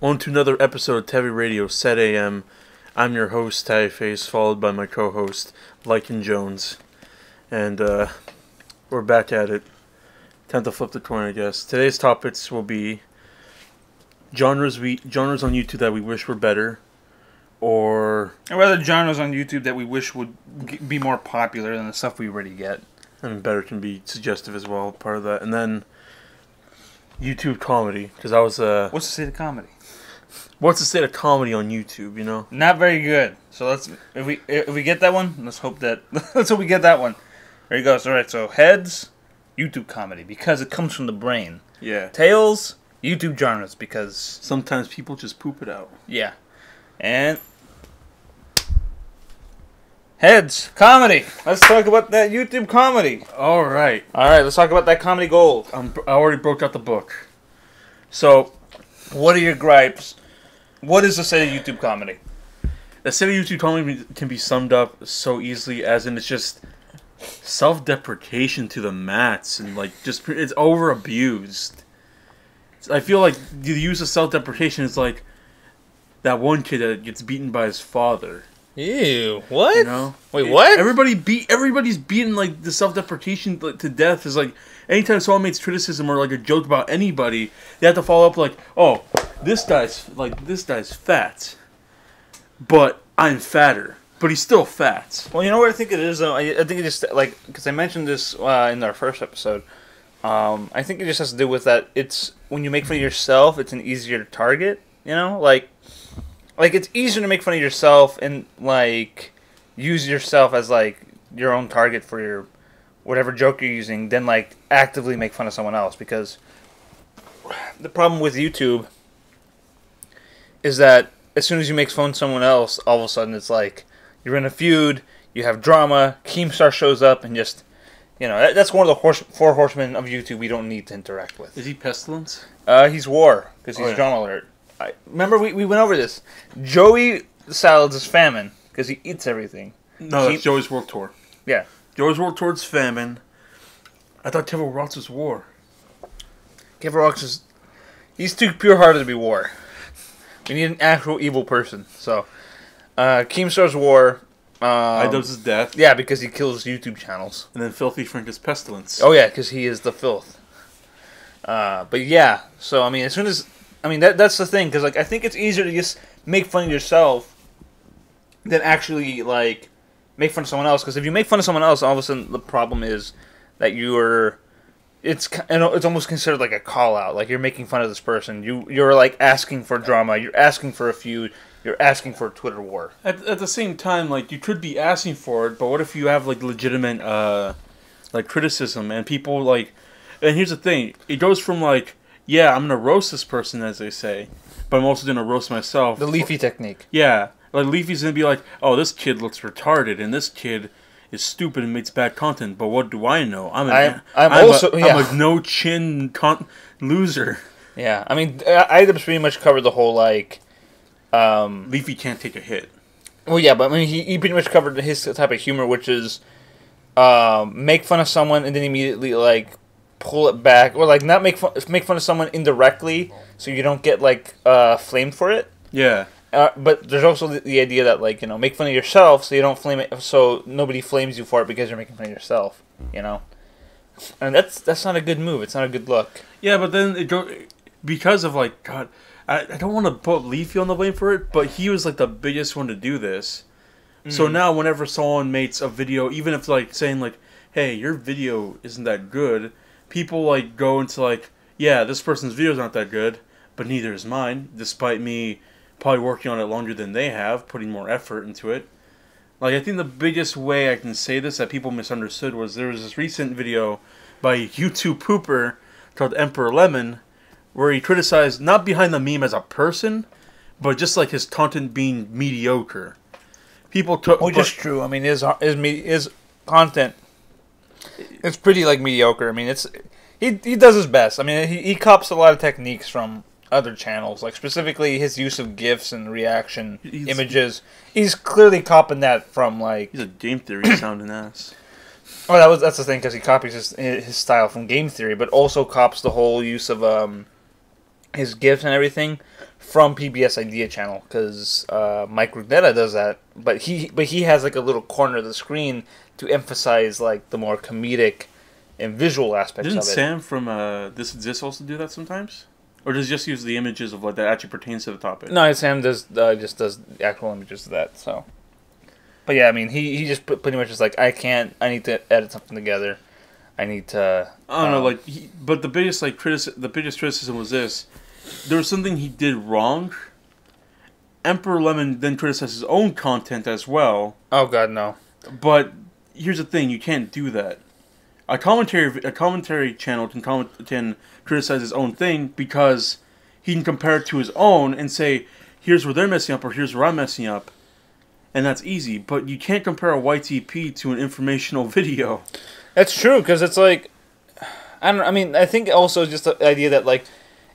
On to another episode of TaviRadio SatAM. I'm your host, Taviface, followed by my co-host, Lycan Jones. And we're back at it. Time to flip the coin, I guess. Today's topics will be genres on YouTube that we wish were better, or rather genres on YouTube that we wish would be more popular than the stuff we already get. I mean, better can be suggestive as well, part of that. And then YouTube comedy, because I was What's the state of comedy? what's the state of comedy on YouTube? You know, Not very good. So if we get that one, let's hope we get that one. There you go. All right. So heads, YouTube comedy because it comes from the brain. yeah. Tails, YouTube genres because Sometimes people just poop it out. yeah, and heads comedy. Let's talk about that YouTube comedy. All right. All right. Let's talk about that comedy gold. I already broke out the book. So, What are your gripes? What is the state of YouTube comedy? the state of YouTube comedy can be summed up so easily as in it's just self-deprecation to the mats and it's over-abused. I feel like the use of self-deprecation is like that one kid that gets beaten by his father. Ew. What? You know? Wait, what? Everybody's beating like the self-deprecation to death. Is like anytime someone makes criticism or like a joke about anybody, they have to follow up like, "Oh, this guy's fat, but I'm fatter, but he's still fat." Well, you know what I think it is, though? I think it just, because I mentioned this in our first episode. I think it just has to do with that it's, when you make fun of yourself, it's an easier target, you know? Like it's easier to make fun of yourself and, use yourself as, your own target for your, whatever joke you're using, than, actively make fun of someone else, because the problem with YouTube is that as soon as you make fun of someone else, all of a sudden it's like you're in a feud, you have drama, Keemstar shows up, and just, that's one of the four horsemen of YouTube we don't need to interact with. Is he Pestilence? He's War, because he's Drama Alert. Remember, we went over this. Joey Salads is Famine, because he eats everything. No, that's Joey's World Tour. Yeah. Joey's World Tour is Famine. I thought Kevin Ross was War. Kevin Rox is... He's too pure-hearted to be War. We need an actual evil person. So, Keemstar's War. Idubbbz is Death. Yeah, because he kills YouTube channels. And then Filthy Frank is Pestilence. Oh, yeah, because he is the filth. But yeah, so, I mean, as soon as... I mean, that's the thing, because, I think it's easier to just make fun of yourself than actually, make fun of someone else. Because if you make fun of someone else, all of a sudden the problem is that you're... It's almost considered like a call-out. Like, you're making fun of this person. You're, asking for drama. You're asking for a feud. You're asking for a Twitter war. At the same time, you could be asking for it, but what if you have, legitimate, criticism, and people, And here's the thing. It goes from, yeah, I'm going to roast this person, as they say, but I'm also going to roast myself. The Leafy technique. Yeah. Leafy's going to be like, oh, this kid looks retarded, and this kid is stupid and makes bad content, but what do I know? I'm a no-chin loser. Yeah, I mean, Idubbbz pretty much covered the whole, Leafy can't take a hit. Well, yeah, but I mean, he pretty much covered his type of humor, which is make fun of someone and then immediately, pull it back, or, not make fun of someone indirectly so you don't get, flamed for it. Yeah. But there's also the idea that, make fun of yourself so you don't flame it, so nobody flames you for it because you're making fun of yourself, And that's not a good move. It's not a good look. Yeah, but then because of, God, I don't want to put Leafy on the blame for it, but he was, the biggest one to do this. Mm. So now whenever someone makes a video, even if, saying, hey, your video isn't that good, people, go into, yeah, this person's video's not that good, but neither is mine, despite me probably working on it longer than they have, putting more effort into it. I think the biggest way I can say this that people misunderstood was there was this recent video by a YouTube pooper called Emperor Lemon, where he criticized not behind the meme as a person, but just his content being mediocre. People took, which is true. I mean, his content, it's pretty mediocre. I mean, he does his best. I mean, he cops a lot of techniques from other channels, specifically his use of GIFs and reaction images. He's clearly copying that from he's a game theory sounding ass. Oh, that's the thing, because he copies his style from Game Theory, but also cops the whole use of his gifts and everything from PBS Idea Channel, because Mike Rugnetta does that, but he has like a little corner of the screen to emphasize like the more comedic and visual aspects Didn't of it. Sam from This Exists also do that sometimes? Or does he just use the images of what that actually pertains to the topic? No, Sam does just does the actual images of that. So, but yeah, I mean, he just pretty much is like, I need to edit something together. I need to. I don't know, like, but the biggest criticism was this: there was something he did wrong. Emperor Lemon then criticized his own content as well. Oh God, no! But here's the thing: you can't do that. A commentary channel can criticize his own thing because he can compare it to his own and say, here's where they're messing up or here's where I'm messing up, and that's easy. But you can't compare a YTP to an informational video. That's true, because it's like, I think also just the idea that like,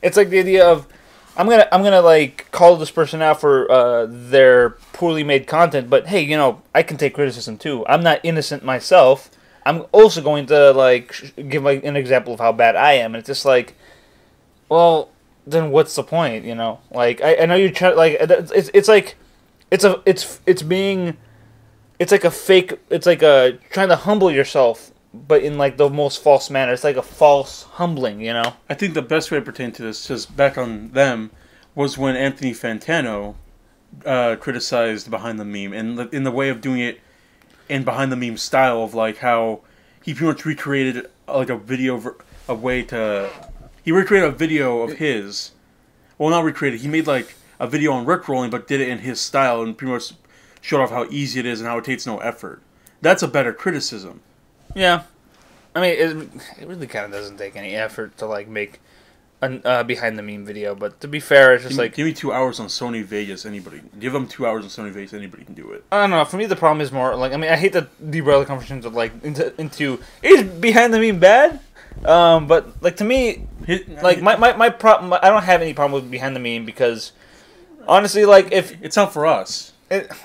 it's like the idea of I'm gonna like call this person out for their poorly made content, but hey, I can take criticism too. I'm not innocent myself. I'm also going to like give like an example of how bad I am, and it's just like, well, then what's the point? Like I know you're trying, like it's like it's like a fake. It's like a trying to humble yourself, but in like the most false manner. It's like a false humbling, I think the best way to pertain to this, just back on them, was when Anthony Fantano criticized Behind the Meme, and in the way of doing it in Behind the Meme style of like how he pretty much recreated like a video, he recreated a video of his. Well, not recreated. He made like a video on rickrolling, but did it in his style and pretty much showed off how easy it is and how it takes no effort. That's a better criticism. Yeah, I mean, it really kind of doesn't take any effort to like make a Behind the Meme video, but to be fair, it's just give me 2 hours on Sony Vegas. Give them 2 hours on Sony Vegas. Anybody can do it. I don't know. For me, the problem is more like, I hate to derail the conversation of like into is Behind the Meme bad? But like to me, my problem, I don't have any problem with Behind the Meme because honestly, like if it's not for us.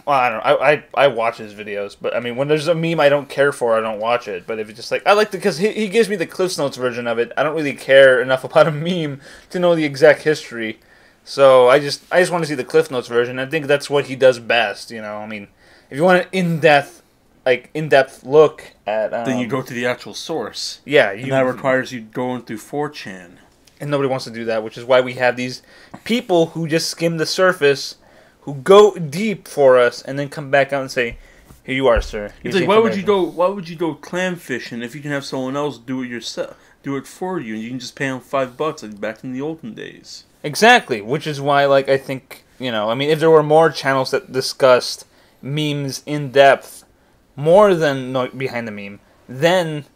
I don't know. I watch his videos, but I mean, when there's a meme I don't care for, I don't watch it. But if it's just like, I like because he gives me the Cliff's Notes version of it. I don't really care enough about a meme to know the exact history. So I just want to see the Cliff Notes version. I think that's what he does best. I mean, if you want an in-depth look at, then you go to the actual source. Yeah, and that requires you going through 4chan. And nobody wants to do that, which is why we have these people who just skim the surface, who go deep for us, and then come back out and say, "Here you are, sir." It's like, why would you go clam fishing if you can have someone else do it yourself, do it for you, and you can just pay them $5 like back in the olden days. Exactly, which is why, like, I think if there were more channels that discussed memes in depth, more than Behind the Meme, then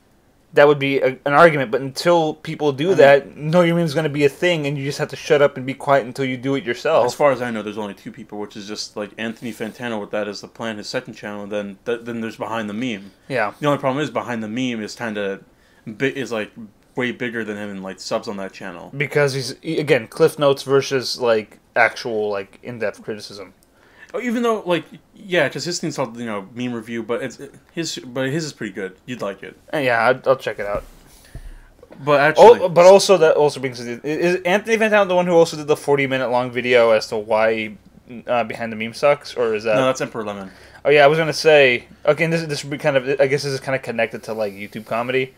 that would be an argument. But until people do that, Know Your Meme is going to be a thing, and you just have to shut up and be quiet until you do it yourself. As far as I know, there's only 2 people, which is just like Anthony Fantano with that as the plan, his second channel, and then there's Behind the Meme. Yeah. The only problem is Behind the Meme is like way bigger than him in like subs on that channel. Because he's again Cliff Notes versus like actual like in-depth criticism. Even though, like, yeah, because his thing's called, meme review, but his is pretty good. You'd like it. Yeah, I'll check it out. But actually, but also that also brings is Anthony Fantano the one who also did the 40-minute long video as to why Behind the Meme sucks, or is that? No, that's Emperor Lemon. Oh yeah, I was gonna say. Okay, and this would be kind of. I guess this is kind of connected to like YouTube comedy,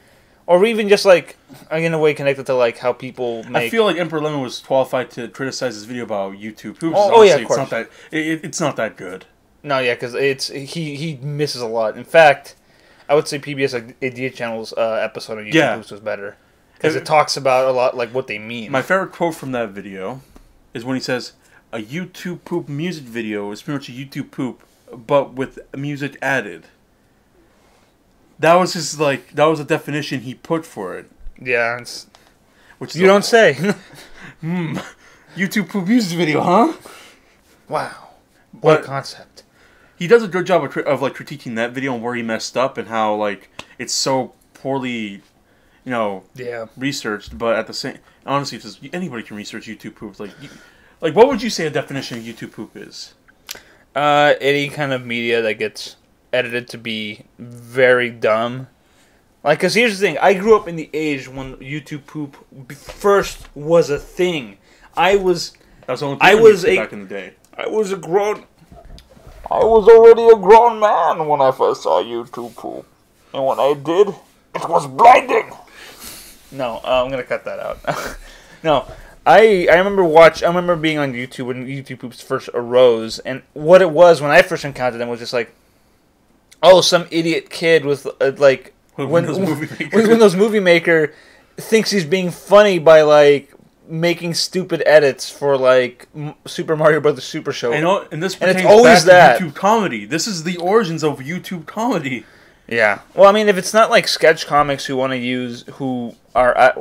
or even just like in a way connected to like how people make. I feel like Emperor Lemon was qualified to criticize his video about YouTube. Yeah, of course. It's not that good. No, yeah, because he misses a lot. In fact, I would say PBS Idea Channel's episode on YouTube was better because it talks about a lot like what they mean. My favorite quote from that video is when he says, "A YouTube poop music video is pretty much a YouTube poop, but with music added." That was the definition he put for it. Yeah, which you don't say. YouTube poop music video, huh? Wow, what a concept. He does a good job of like critiquing that video and where he messed up and how like it's so poorly, researched. But at the same, honestly, it's just, anybody can research YouTube poop. Like what would you say a definition of YouTube poop is? Any kind of media that gets edited to be very dumb. Like, because here's the thing. I grew up in the age when YouTube poop first was a thing. I was That was the only I thing was back in the day. I was already a grown man when I first saw YouTube poop. And when I did, it was blinding. No, I'm gonna cut that out. No, I remember being on YouTube when YouTube poops first arose, and what it was when I first encountered them was just like, oh, some idiot kid with like Windows Movie Maker thinks he's being funny by like making stupid edits for like Super Mario Brothers Super Show. And this pertains it's always back to YouTube comedy. This is the origins of YouTube comedy. Yeah. Well, I mean, if it's not like sketch comics who are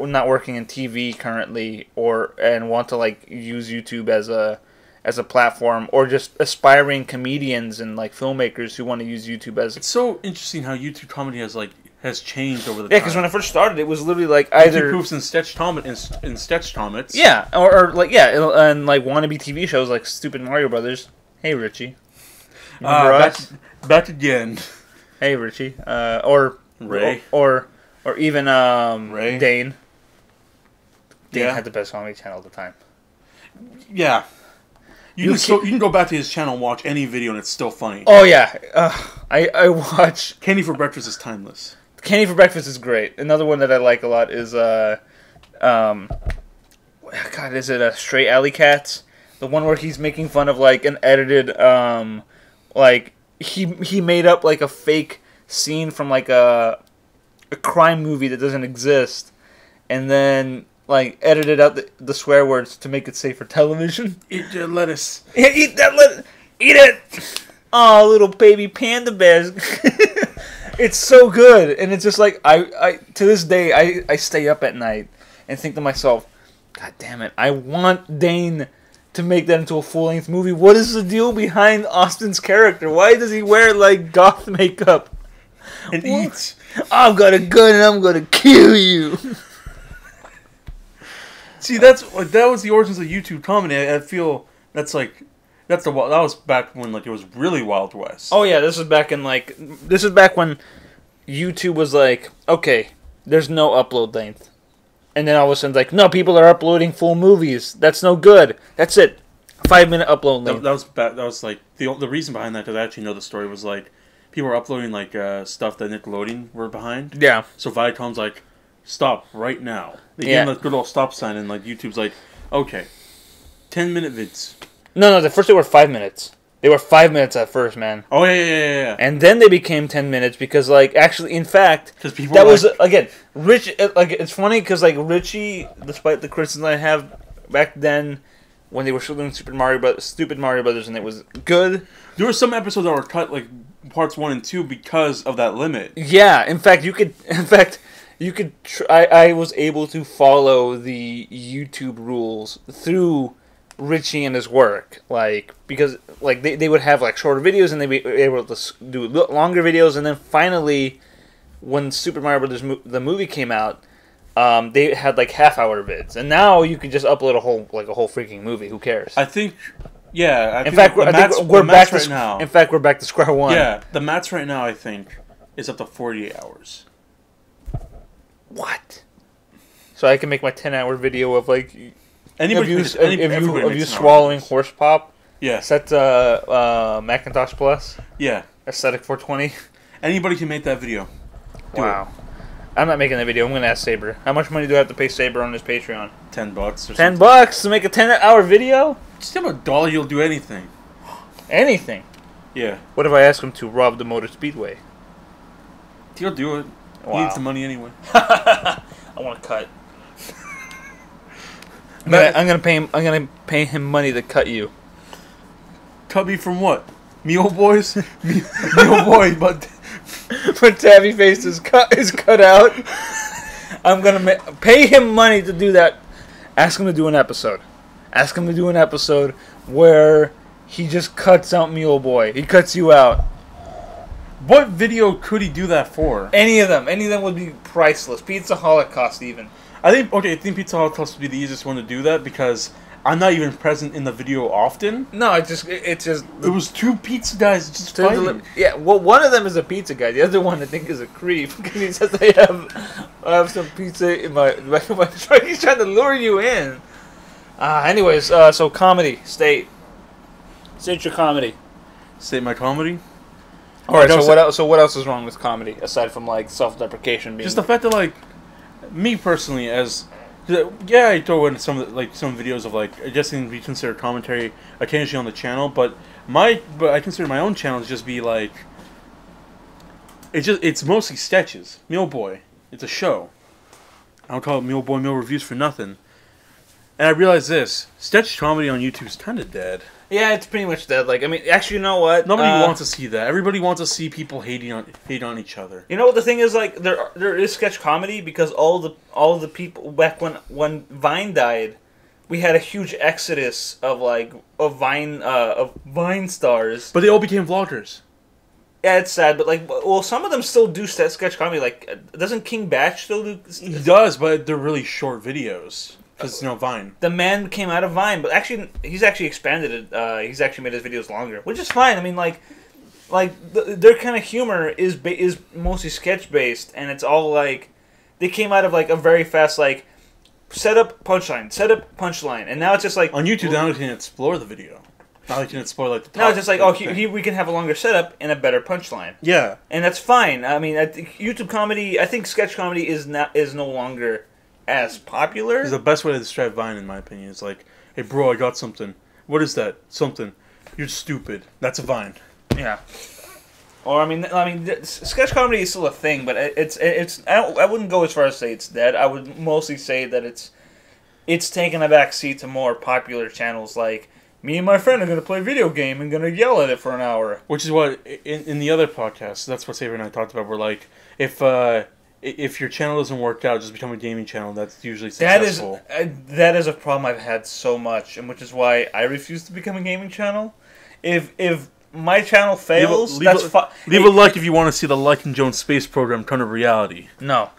not working in TV currently and want to like use YouTube as a platform, or just aspiring comedians and like filmmakers who want to use YouTube as. It's so interesting how YouTube comedy has changed over the time. Yeah, because when I first started, it was literally like either YouTube poofs and sketch comics. Yeah, or like and like wannabe TV shows like Stupid Mario Brothers. Hey Richie. Remember us? Back again. Hey Richie. Or Ray. Or even Ray. Dane. Dane had the best comedy channel at the time. Yeah. You can go back to his channel and watch any video and it's still funny. Oh yeah. I watch Candy for Breakfast is timeless. Candy for Breakfast is great. Another one that I like a lot is God, is it Stray Alley Cats? The one where he's making fun of like an edited like he made up like a fake scene from like a crime movie that doesn't exist, and then like edited out the swear words to make it safe for television. Eat your lettuce. Yeah, eat that lettuce. Eat it. Oh, little baby panda bears. It's so good, and it's just like I to this day I stay up at night and think to myself, God damn it, I want Dane to make that into a full-length movie. What is the deal behind Austin's character? Why does he wear like goth makeup And eat? I've got a gun and I'm gonna kill you. See, that was the origins of YouTube comedy. I feel that was back when like it was really Wild West. Oh yeah, this is back when YouTube was like, okay, there's no upload length, and then all of a sudden like, no, people are uploading full movies. That's no good. That's it. 5-minute upload length. That was like the reason behind that, because I actually know the story, was like people were uploading like stuff that Nickelodeon were behind. Yeah. So Viacom's like, stop right now. They gave them a good old stop sign, and like YouTube's like, okay, 10-minute vids. No, at first they were 5 minutes. They were 5 minutes at first, man. Oh yeah. And then they became 10 minutes because, like, actually, in fact, people that were was again, Rich. Like, it's funny because like Richie, despite the criticism I have back then, when they were still doing Stupid Mario Brothers, and it was good. There were some episodes that were cut, like parts 1 and 2, because of that limit. Yeah, in fact, you could. I was able to follow the YouTube rules through Richie and his work, like, because like they would have like shorter videos and they'd be able to do longer videos, and then finally when Super Mario Brothers the movie came out, they had like half-hour vids, and now you can just upload a whole freaking movie. Who cares? I think, yeah. In fact, we're back to now. In fact, we're back to square one. Yeah, the max right now I think is up to 48 hours. What? So I can make my 10-hour video of like. Anybody of you swallowing horse pop? Yeah. Set Macintosh Plus? Yeah. Aesthetic 420? Anybody can make that video. Wow. I'm not making that video. I'm going to ask Saber. How much money do I have to pay Saber on his Patreon? $10 or something. $10 to make a 10-hour video? Just give him $1, you'll do anything. Anything? Yeah. What if I ask him to rob the Motor Speedway? He'll do it. Wow. He needs the money anyway. I want to cut. I'm gonna pay him money to cut you. Cut me from what? Me old boys? me old boy, but when Tabby Face is cut out, I'm gonna pay him money to do that. Ask him to do an episode. Ask him to do an episode where he just cuts out me old boy. He cuts you out. What video could he do that for? Any of them would be priceless. Pizza Holocaust even. I think Pizza Holocaust would be the easiest one to do that, because I'm not even present in the video often. No, it's just it was two pizza guys just fighting. Yeah, well, one of them is a pizza guy. The other one I think is a creep, because he says I have some pizza in my truck. He's trying to lure you in. Anyways, so comedy. State your comedy. State my comedy. All right. So what else? So what else is wrong with comedy aside from like self-deprecation being? Just the fact that like me personally, as yeah, I throw in some videos of like I guess can be considered commentary occasionally on the channel, but I consider my own channels just be like it's mostly sketches. Meal Boy, it's a show. I don't call it Meal Boy Meal Reviews for nothing. And I realize this sketch comedy on YouTube is kind of dead. Yeah, it's pretty much dead. Like, I mean, actually, you know what? Nobody wants to see that. Everybody wants to see people hate on each other. You know what the thing is? Like, there is sketch comedy because all the people back when Vine died, we had a huge exodus of Vine stars. But they all became vloggers. Yeah, it's sad, but like, well, some of them still do sketch comedy. Like, doesn't King Batch still do? He does, but they're really short videos. Because, Vine. The man came out of Vine, but actually, he's actually expanded it. He's actually made his videos longer, which is fine. I mean, their kind of humor is mostly sketch based, and it's all like they came out of like a very fast like setup punchline, and now it's just like on YouTube now you can explore the video. Now you can explore like the top. Now it's just like we can have a longer setup and a better punchline. Yeah, and that's fine. I mean, I think YouTube comedy, I think sketch comedy is no longer as popular. It's the best way to describe Vine, in my opinion. It's like, hey, bro, I got something. What is that? Something. You're stupid. That's a Vine. Yeah. Or I mean, sketch comedy is still a thing, but it's. I wouldn't go as far as say it's dead. I would mostly say that it's taken a back seat to more popular channels like me and my friend are going to play a video game and going to yell at it for an hour. Which is what in the other podcast. That's what Saber and I talked about. We're like, if your channel doesn't work out, just become a gaming channel. That's usually successful. That is a problem I've had so much, and which is why I refuse to become a gaming channel. If my channel fails, that's fine. Leave a like if you want to see the Like and Jones space program come to reality. No,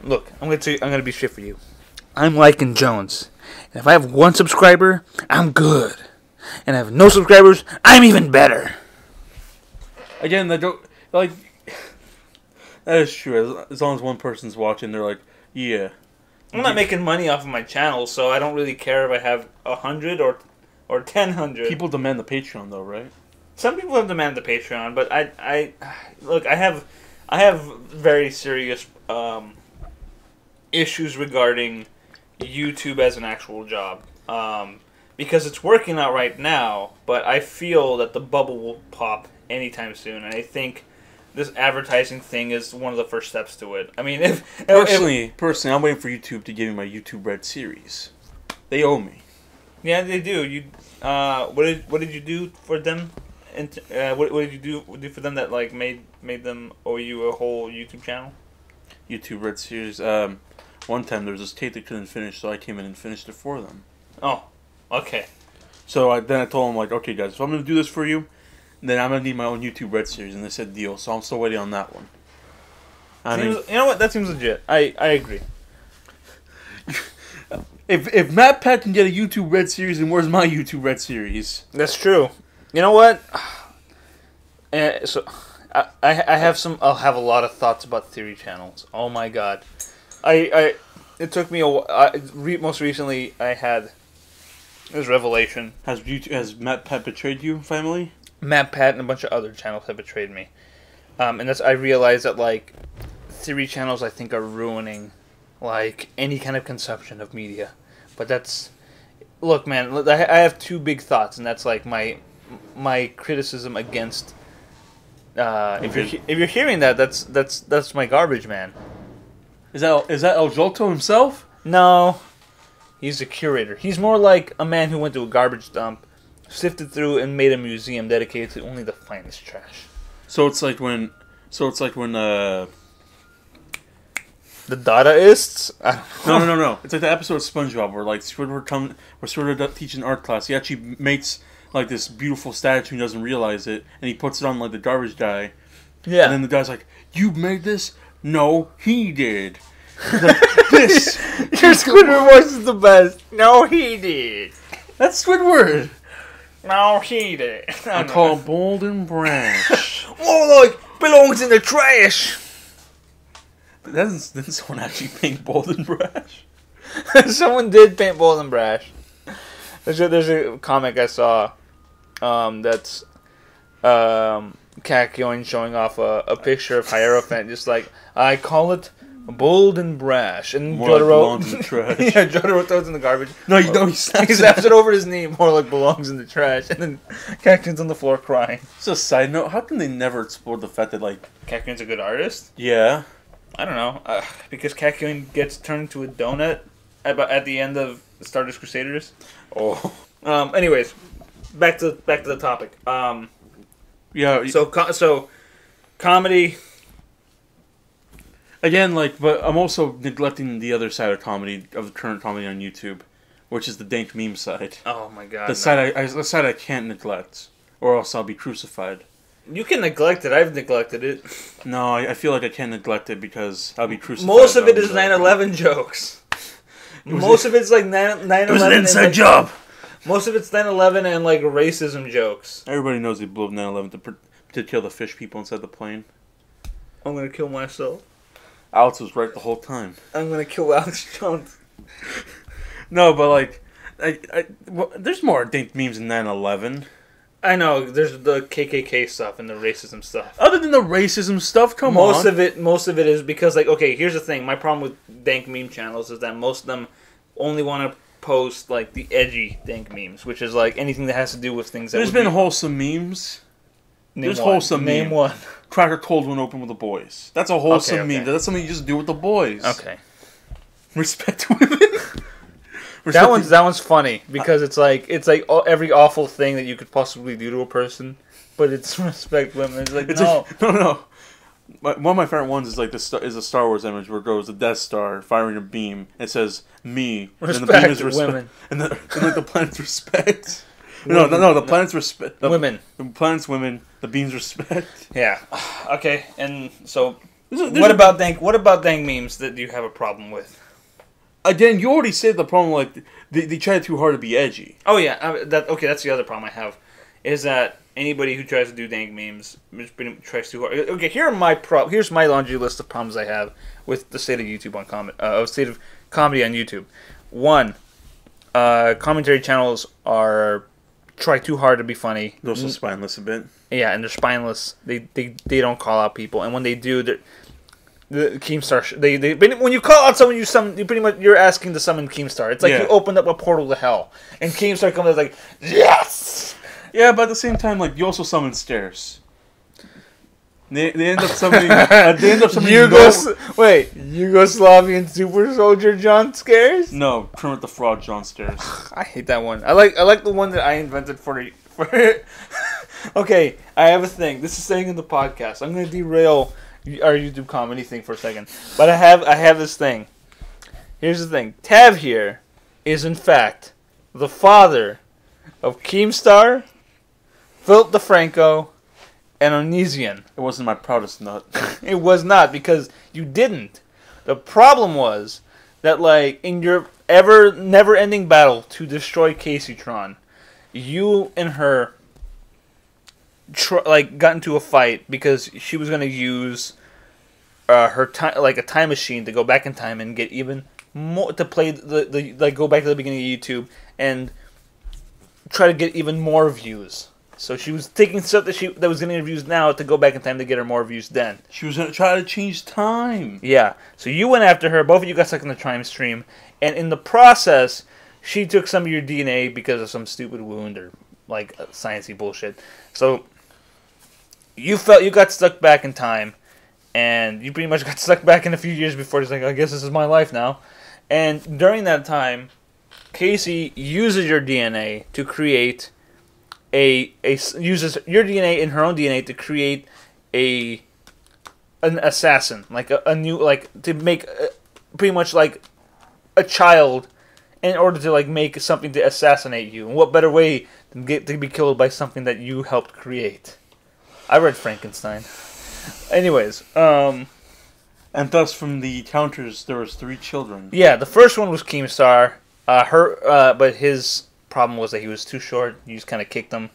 look, I'm gonna be straight for you. I'm Lycan Jones, and if I have 1 subscriber, I'm good, and I have no subscribers, I'm even better. Again, that is true. As long as one person's watching, they're like, yeah. I'm not making money off of my channel, so I don't really care if I have 100 or 1,000. People demand the Patreon, though, right? Some people have demanded the Patreon, but I have very serious issues regarding YouTube as an actual job, because it's working out right now, but I feel that the bubble will pop anytime soon, and I think this advertising thing is one of the first steps to it. I mean, personally, I'm waiting for YouTube to give me my YouTube Red series. They owe me. Yeah, they do. What did you do for them? What did you do for them that like made them owe you a whole YouTube channel? YouTube Red series. One time there was this tape they couldn't finish, so I came in and finished it for them. Oh, okay. So then I told them like, okay, guys, if I'm gonna do this for you, then I'm gonna need my own YouTube Red series, and they said deal. So I'm still waiting on that one. You know what? That seems legit. I agree. If Matt Pat can get a YouTube Red series, then where's my YouTube Red series? That's true. You know what? So I have some. I'll have a lot of thoughts about theory channels. Oh my god, it took me a while. Most recently, I had this revelation. Has Matt Pat betrayed you, family? Matt Pat and a bunch of other channels have betrayed me, and I realized that like theory channels I think are ruining like any kind of consumption of media. But look, man, I have 2 big thoughts, and that's like my criticism against. If you're hearing that, that's my garbage man. Is that El Jolto himself? No, he's a curator. He's more like a man who went to a garbage dump, sifted through, and made a museum dedicated to only the finest trash. So it's like when the Dadaists? No. It's like the episode of SpongeBob where like Squidward teaching art class. He actually makes like this beautiful statue and doesn't realize it, and he puts it on like the garbage guy. Yeah. And then the guy's like, "You made this? No, he did." Like, this. Your Squidward voice is the best. No, he did. That's Squidward. No, he did. I call him bold and brash. More like belongs in the trash. Doesn't someone actually think bold and brash? Someone did paint bold and brash. There's a comic I saw that's Kakyoin showing off a picture of Hierophant, just like, I call it bold and brash. And More Jotaro, like belongs in the trash. yeah, Jotaro throws it in the garbage. No, you don't. He slaps it over his knee, more like belongs in the trash. And then Kakyoin's on the floor crying. Just a side note, how can they never explore the fact that, like... Kakyoin's a good artist? Yeah. I don't know. Because Kakyoin gets turned into a donut at the end of Stardust Crusaders. Oh. Anyways, back to the topic. Yeah. So comedy... Again, like, but I'm also neglecting the other side of comedy, of the current comedy on YouTube, which is the dank meme side. Oh my god. The side I can't neglect, or else I'll be crucified. You can neglect it. I've neglected it. No, I feel like I can't neglect it because I'll be crucified. Most of it is 9/11 jokes. Most of it's like 9/11. It was an inside job. Most of it's 9/11 and like racism jokes. Everybody knows they blew up 9/11 to kill the fish people inside the plane. I'm gonna kill myself. Alex was right the whole time. I'm gonna kill Alex Jones. No, but like, there's more dank memes than 9/11. I know, there's the KKK stuff and the racism stuff. Other than the racism stuff, come on. Most of it is because, like, okay, here's the thing. My problem with dank meme channels is that most of them only want to post, like, the edgy dank memes, which is, like, anything that has to do with things that There's been wholesome memes. There's wholesome meme. Name one. Crack a cold one open with the boys. That's a wholesome Okay. meme. That's something you just do with the boys. Okay. Respect women. That one's funny because it's like every awful thing that you could possibly do to a person, but it's respect women. It's like no. One of my favorite ones is like is a Star Wars image where it goes the Death Star firing a beam. It says me, respect and the beam is women, and like the planet's respect. No, the planet's respect. Women. The planet's women. The beam's respect. Yeah. Okay. And so, what about dank memes that you have a problem with? Again, you already said the problem. Like they try too hard to be edgy. Oh yeah. That's the other problem I have, is that anybody who tries to do dank memes tries too hard. Okay. Here's my laundry list of problems I have with the state of YouTube on state of comedy on YouTube. One, commentary channels try too hard to be funny. They're also spineless a bit. Yeah, and they're spineless. They don't call out people, and when they do, the Keemstar. When you call out someone, you're asking to summon Keemstar. It's like you opened up a portal to hell, and Keemstar comes out like, yes. Yeah, but at the same time, like you also summon stairs. They end up summoning. Yugoslavian super soldier John Scares? No, Kermit the Frog John Stairs. I hate that one. I like the one that I invented for. Okay, I have a thing. This is saying in the podcast. I'm going to derail our YouTube comedy thing for a second, but I have this thing. Here's the thing. Tav here is in fact the father of Keemstar, Philip DeFranco, and Onision. It wasn't my proudest nut. It was not, because you didn't. The problem was that, like, in your never-ending battle to destroy Casey Tron, you and her got into a fight because she was going to use her time, like a time machine, to go back in time and get even more, to play go back to the beginning of YouTube and try to get even more views. So she was taking stuff that was getting views now to go back in time to get her more views then. She was going to try to change time. Yeah. So you went after her. Both of you got stuck in the time stream. And in the process, she took some of your DNA because of some stupid wound or like sciencey bullshit. So you got stuck back in time. And you pretty much got stuck back in a few years before. It's like, I guess this is my life now. And during that time, Casey uses your DNA to create... uses your DNA and her own DNA to create an assassin, like a new, like, to make pretty much like a child, in order to like make something to assassinate you. And what better way than to be killed by something that you helped create? I read Frankenstein. Anyways, and thus from the counters there was 3 children. Yeah, the first one was Keemstar. But his problem was that he was too short. You just kind of kicked him,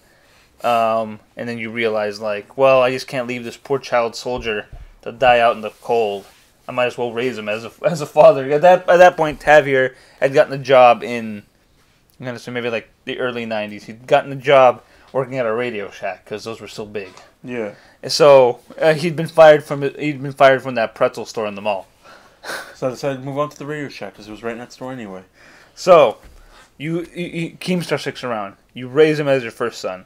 and then you realize, like, well, I just can't leave this poor child soldier to die out in the cold. I might as well raise him as a father. At that point, Tavir had gotten a job in, I'm gonna say maybe like the early '90s. He'd gotten a job working at a Radio Shack because those were so big. Yeah. And so he'd been fired from that pretzel store in the mall. So I decided to move on to the Radio Shack because it was right next door anyway. So Keemstar sticks around. You raise him as your first son.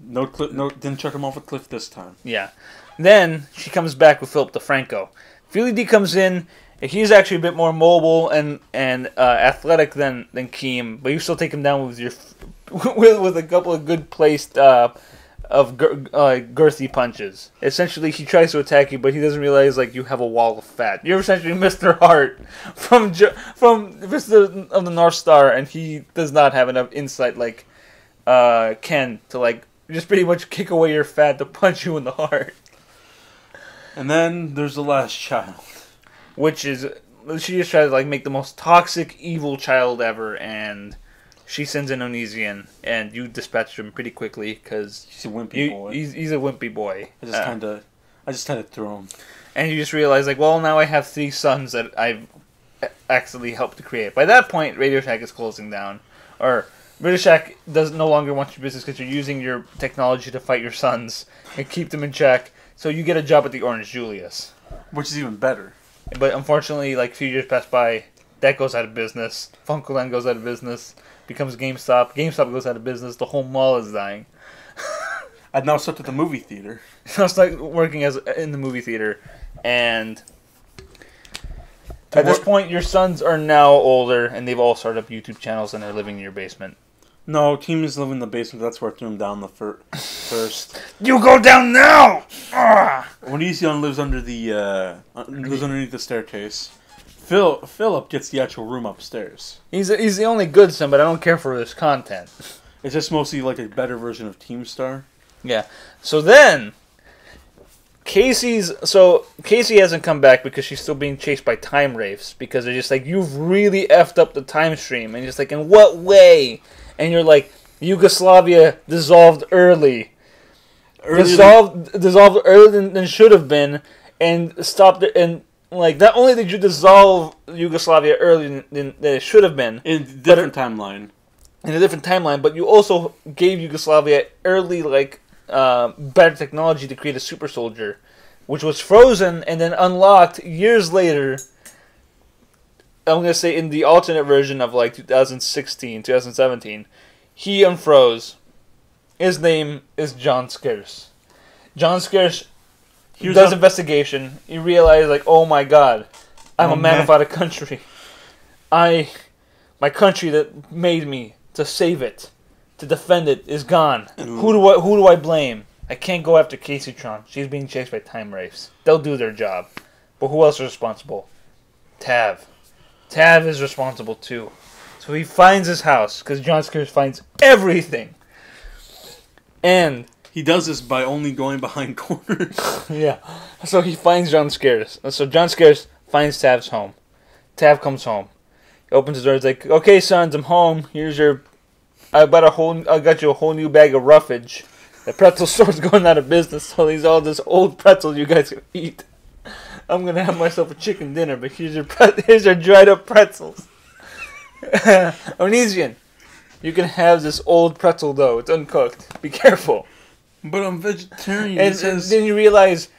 No, didn't chuck him off a cliff this time. Yeah. Then she comes back with Philip DeFranco. Philly D comes in. He's actually a bit more mobile and athletic than Keem, but you still take him down with your with a couple of good placed girthy punches. Essentially, he tries to attack you, but he doesn't realize like you have a wall of fat. You're essentially Mr. Hart from Mr. of the North Star, and he does not have enough insight like Ken to like just pretty much kick away your fat to punch you in the heart. And then there's the last child, which is she just tries to like make the most toxic, evil child ever, and she sends in Onision, and you dispatch him pretty quickly because he's a wimpy boy. He's a wimpy boy. I just kind of threw him, and you just realize like, well, now I have 3 sons that I've actually helped to create. By that point, Radio Shack is closing down, or Radio Shack no longer want your business because you're using your technology to fight your sons and keep them in check. So you get a job at the Orange Julius, which is even better. But unfortunately, like a few years pass by, that goes out of business. Funkoland goes out of business. Becomes GameStop. GameStop goes out of business. The whole mall is dying. I'd now stuck at the movie theater. I was like working in the movie theater, and at this point, your sons are now older, and they've all started up YouTube channels, and they're living in your basement. No, Team is living in the basement. That's where I threw him down the first. You go down now. Onision lives underneath the staircase. Philip gets the actual room upstairs. He's the only good son, but I don't care for his content. It's just mostly like a better version of Teamstar. Yeah. So then, Casey hasn't come back because she's still being chased by time wraiths because they're just like, you've really effed up the time stream, and just like, in what way? And you're like, Yugoslavia dissolved early. Dissolved earlier than should have been, and stopped it. And like, not only did you dissolve Yugoslavia earlier than it should have been, in a different timeline, but you also gave Yugoslavia early better technology to create a super soldier, which was frozen and then unlocked years later. I'm going to say in the alternate version of like 2016, 2017, he unfroze. His name is John Scarce. John Scarce does investigation. You realize like, oh my god, I'm a man without a country. My country that made me to save it, to defend it, is gone. Who do I blame? I can't go after Casey Tron. She's being chased by time wraiths. They'll do their job. But who else is responsible? Tav. Tav is responsible too. So he finds his house, because John Scarce finds everything. And he does this by only going behind corners. Yeah. So he finds John Scarce. So John Scarce finds Tav's home. Tav comes home. He opens the door. He's like, okay, sons, I'm home. I got you a whole new bag of roughage. The pretzel store's going out of business, so these all this old pretzels you guys can eat. I'm gonna have myself a chicken dinner, but here's your dried up pretzels. Onision, you can have this old pretzel dough. It's uncooked. Be careful. But I'm vegetarian. And then you realize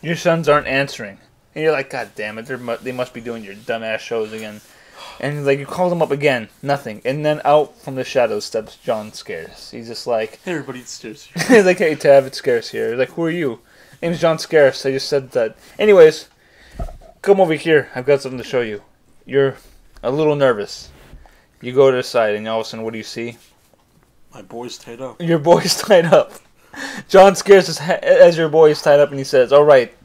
your sons aren't answering, and you're like, God damn it! They must be doing your dumbass shows again. And like you call them up again, nothing. And then out from the shadows steps John Scarce. He's just like, hey everybody, it's Scarce here. He's like, hey Tav, it's Scarce here. He's like, who are you? Name's John Scarce. I just said that. Anyways, come over here. I've got something to show you. You're a little nervous. You go to the side, and all of a sudden, what do you see? My boy's tied up. Your boy's tied up. John Scarce as your boy is tied up, and he says, all right,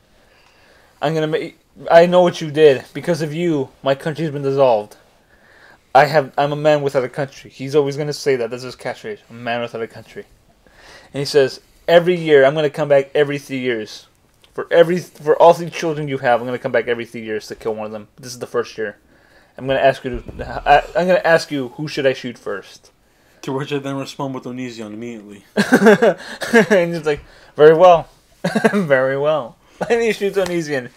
I know what you did. Because of you, my country's been dissolved. I'm a man without a country. He's always going to say that. That's his catchphrase. A man without a country. And he says, every year, I'm going to come back every 3 years. For all 3 children you have, I'm going to come back every 3 years to kill one of them. This is the first year. I'm going to ask you who should I shoot first. To which I then respond with Onision immediately. And he's like, very well. Very well. And he shoots Onision.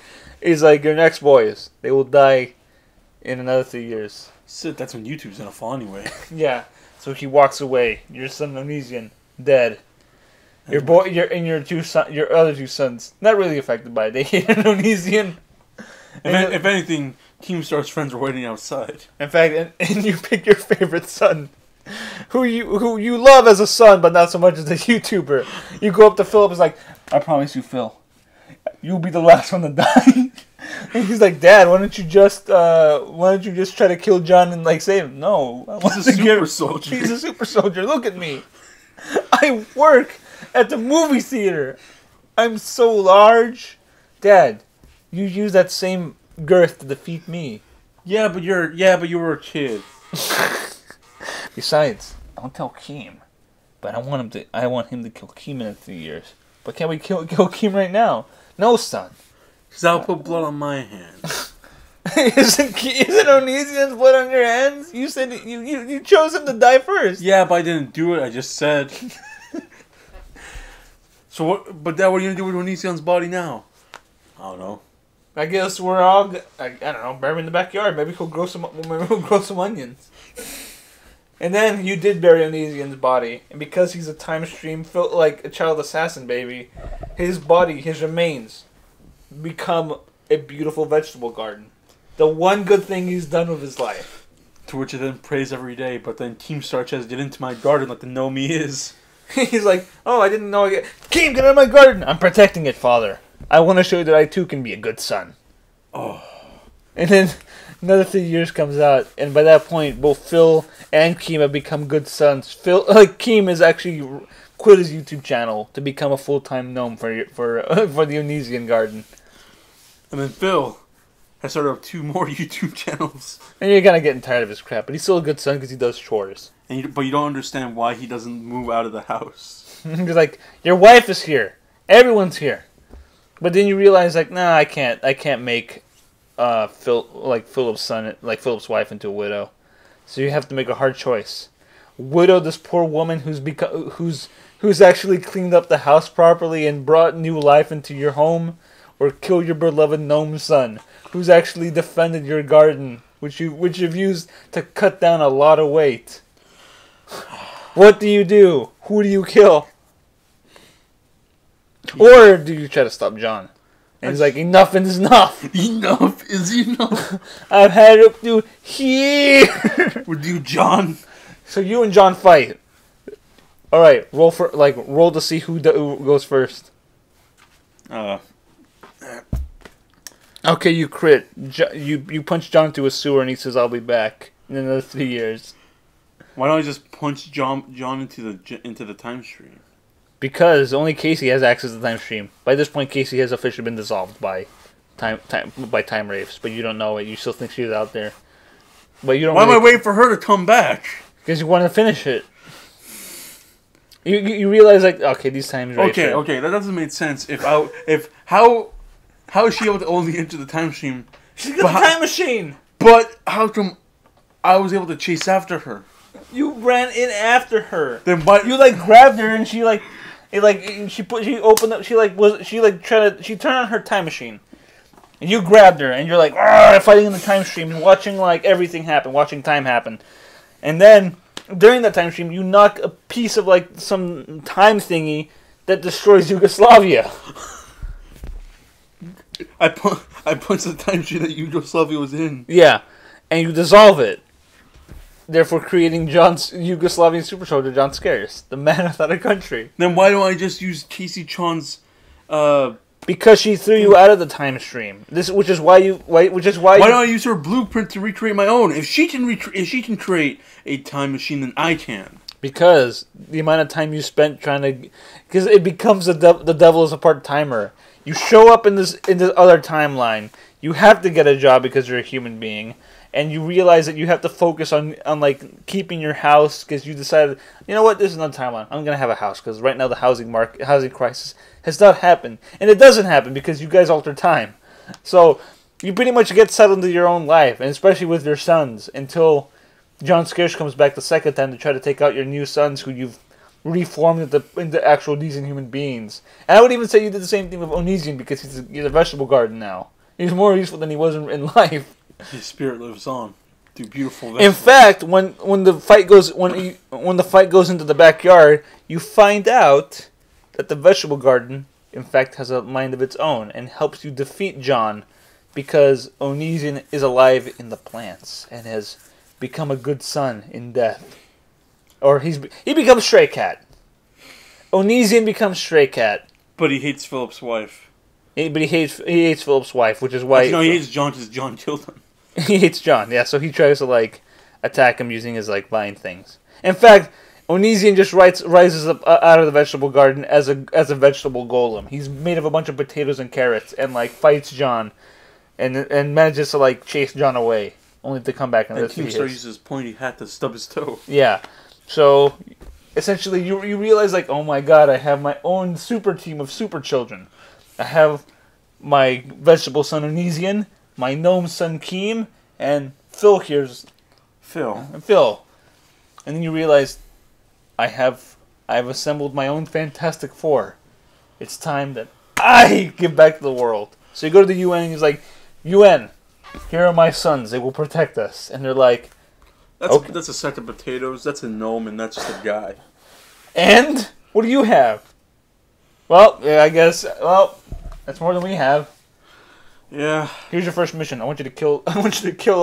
He's like, your next boys, they will die in another 3 years. Shit, that's when YouTube's gonna fall anyway. Yeah. So he walks away. Your son Onision, dead. Your your other two sons, not really affected by it. They hate Onision. If anything, Keemstar's friends are waiting outside. In fact, and you pick your favorite son, who you love as a son, but not so much as a YouTuber. You go up to Philip, and is like, I promise you, Phil, you'll be the last one to die. And he's like, Dad, why don't you just try to kill John and like save him? No, he's a super soldier. He's a super soldier. Look at me. I work at the movie theater. I'm so large. Dad, you use that same girth to defeat me. Yeah, but you were a kid. Besides, don't tell Keem. But I want him to kill Keem in 3 years. But can't we kill Keem right now? No, son. Because I'll put blood on my hands. Isn't Onision's blood on your hands? You said you chose him to die first. Yeah, but I didn't do it. I just said. So what? But Dad, what are you gonna do with Onision's body now? I don't know. I guess we're all. I don't know. Bury him in the backyard. Maybe he'll grow some onions. And then you did bury Onision's body, and because he's a time stream felt like a child assassin baby, his body, his remains, become a beautiful vegetable garden. The one good thing he's done with his life. To which he then prays every day, but then Keemstar tries to get into my garden like the gnome he is. He's like, oh, I didn't know. Keem, get out of my garden! I'm protecting it, Father. I want to show you that I too can be a good son. Oh. And then another 3 years comes out, and by that point, both Phil and Keem have become good sons. Keem has actually quit his YouTube channel to become a full-time gnome for the Onision garden. And then Phil has started up 2 more YouTube channels. And you're kind of getting tired of his crap, but he's still a good son because he does chores. But you don't understand why he doesn't move out of the house. He's like, your wife is here. Everyone's here. But then you realize, like, nah, I can't make Philip's wife into a widow. So you have to make a hard choice. Widow this poor woman who's actually cleaned up the house properly and brought new life into your home, or kill your beloved gnome son, who's actually defended your garden, which you've used to cut down a lot of weight. What do you do? Who do you kill? Or do you try to stop John? And he's like, enough is enough. Enough is enough. I've had it up to here. With you, John. So you and John fight. All right, roll to see who goes first. Okay, you crit. You punch John into a sewer, and he says, "I'll be back in another 3 years." Why don't I just punch John into the time stream? Because only Casey has access to the time stream. By this point, Casey has officially been dissolved by time wraiths, but you don't know it. You still think she's out there, but you don't. Why am I waiting for her to come back? Because you want to finish it. You realize, like, okay, these times wraiths. Okay, that doesn't make sense. How is she able to only enter the time stream? She's got the time machine. But how come I was able to chase after her? You ran in after her. Then why you grabbed her and she turned on her time machine. And you grabbed her and you're fighting in the time stream and watching everything happen, watching time happen. And then during that time stream you knock a piece of some time thingy that destroys Yugoslavia. I punched the time stream that Yugoslavia was in. Yeah. And you dissolve it. Therefore creating John's Yugoslavian super soldier, John Scares, the man without a country. Then why don't I just use Casey Chon's because she threw you out of the time stream. Which is why Why don't I use her blueprint to recreate my own? If she can create a time machine, then I can. Because the amount of time you spent trying to, because it becomes the devil is a part-timer. You show up in this other timeline. You have to get a job because you're a human being, and you realize that you have to focus on keeping your house because you decided, you know what, this is another timeline. I'm gonna have a house because right now the housing crisis has not happened, and it doesn't happen because you guys alter time. So you pretty much get settled into your own life, and especially with your sons until John Scares comes back the second time to try to take out your new sons who you've reformed into actual decent human beings. And I would even say you did the same thing with Onision because he's a vegetable garden now. He's more useful than he was in life. His spirit lives on through beautiful In vegetables. fact, when the fight goes into the backyard, you find out that the vegetable garden, in fact, has a mind of its own and helps you defeat John, because Onision is alive in the plants and has become a good son in death. Or he becomes Stray Cat. Onision becomes Stray Cat. But he hates Philip's wife. But he hates Philip's wife, which is why... No, he hates John because John killed him. He hates John, yeah, so he tries to, attack him using his, vine things. In fact, Onision just rises up out of the vegetable garden as a vegetable golem. He's made of a bunch of potatoes and carrots and, fights John and manages to, chase John away, only to come back and rescue Keemstar uses his pointy hat to stub his toe. Yeah, so... Essentially, you realize, oh my god, I have my own super team of super children. I have my vegetable son Onision, my gnome son Keem, and Phil here's... Phil. And then you realize, I've assembled my own Fantastic Four. It's time that I give back to the world. So you go to the UN and he's like, UN, here are my sons, they will protect us. And they're like... That's a set of potatoes, that's a gnome, and that's just a guy. And? What do you have? Well, yeah, I guess. Well, that's more than we have. Yeah. Here's your first mission. I want you to kill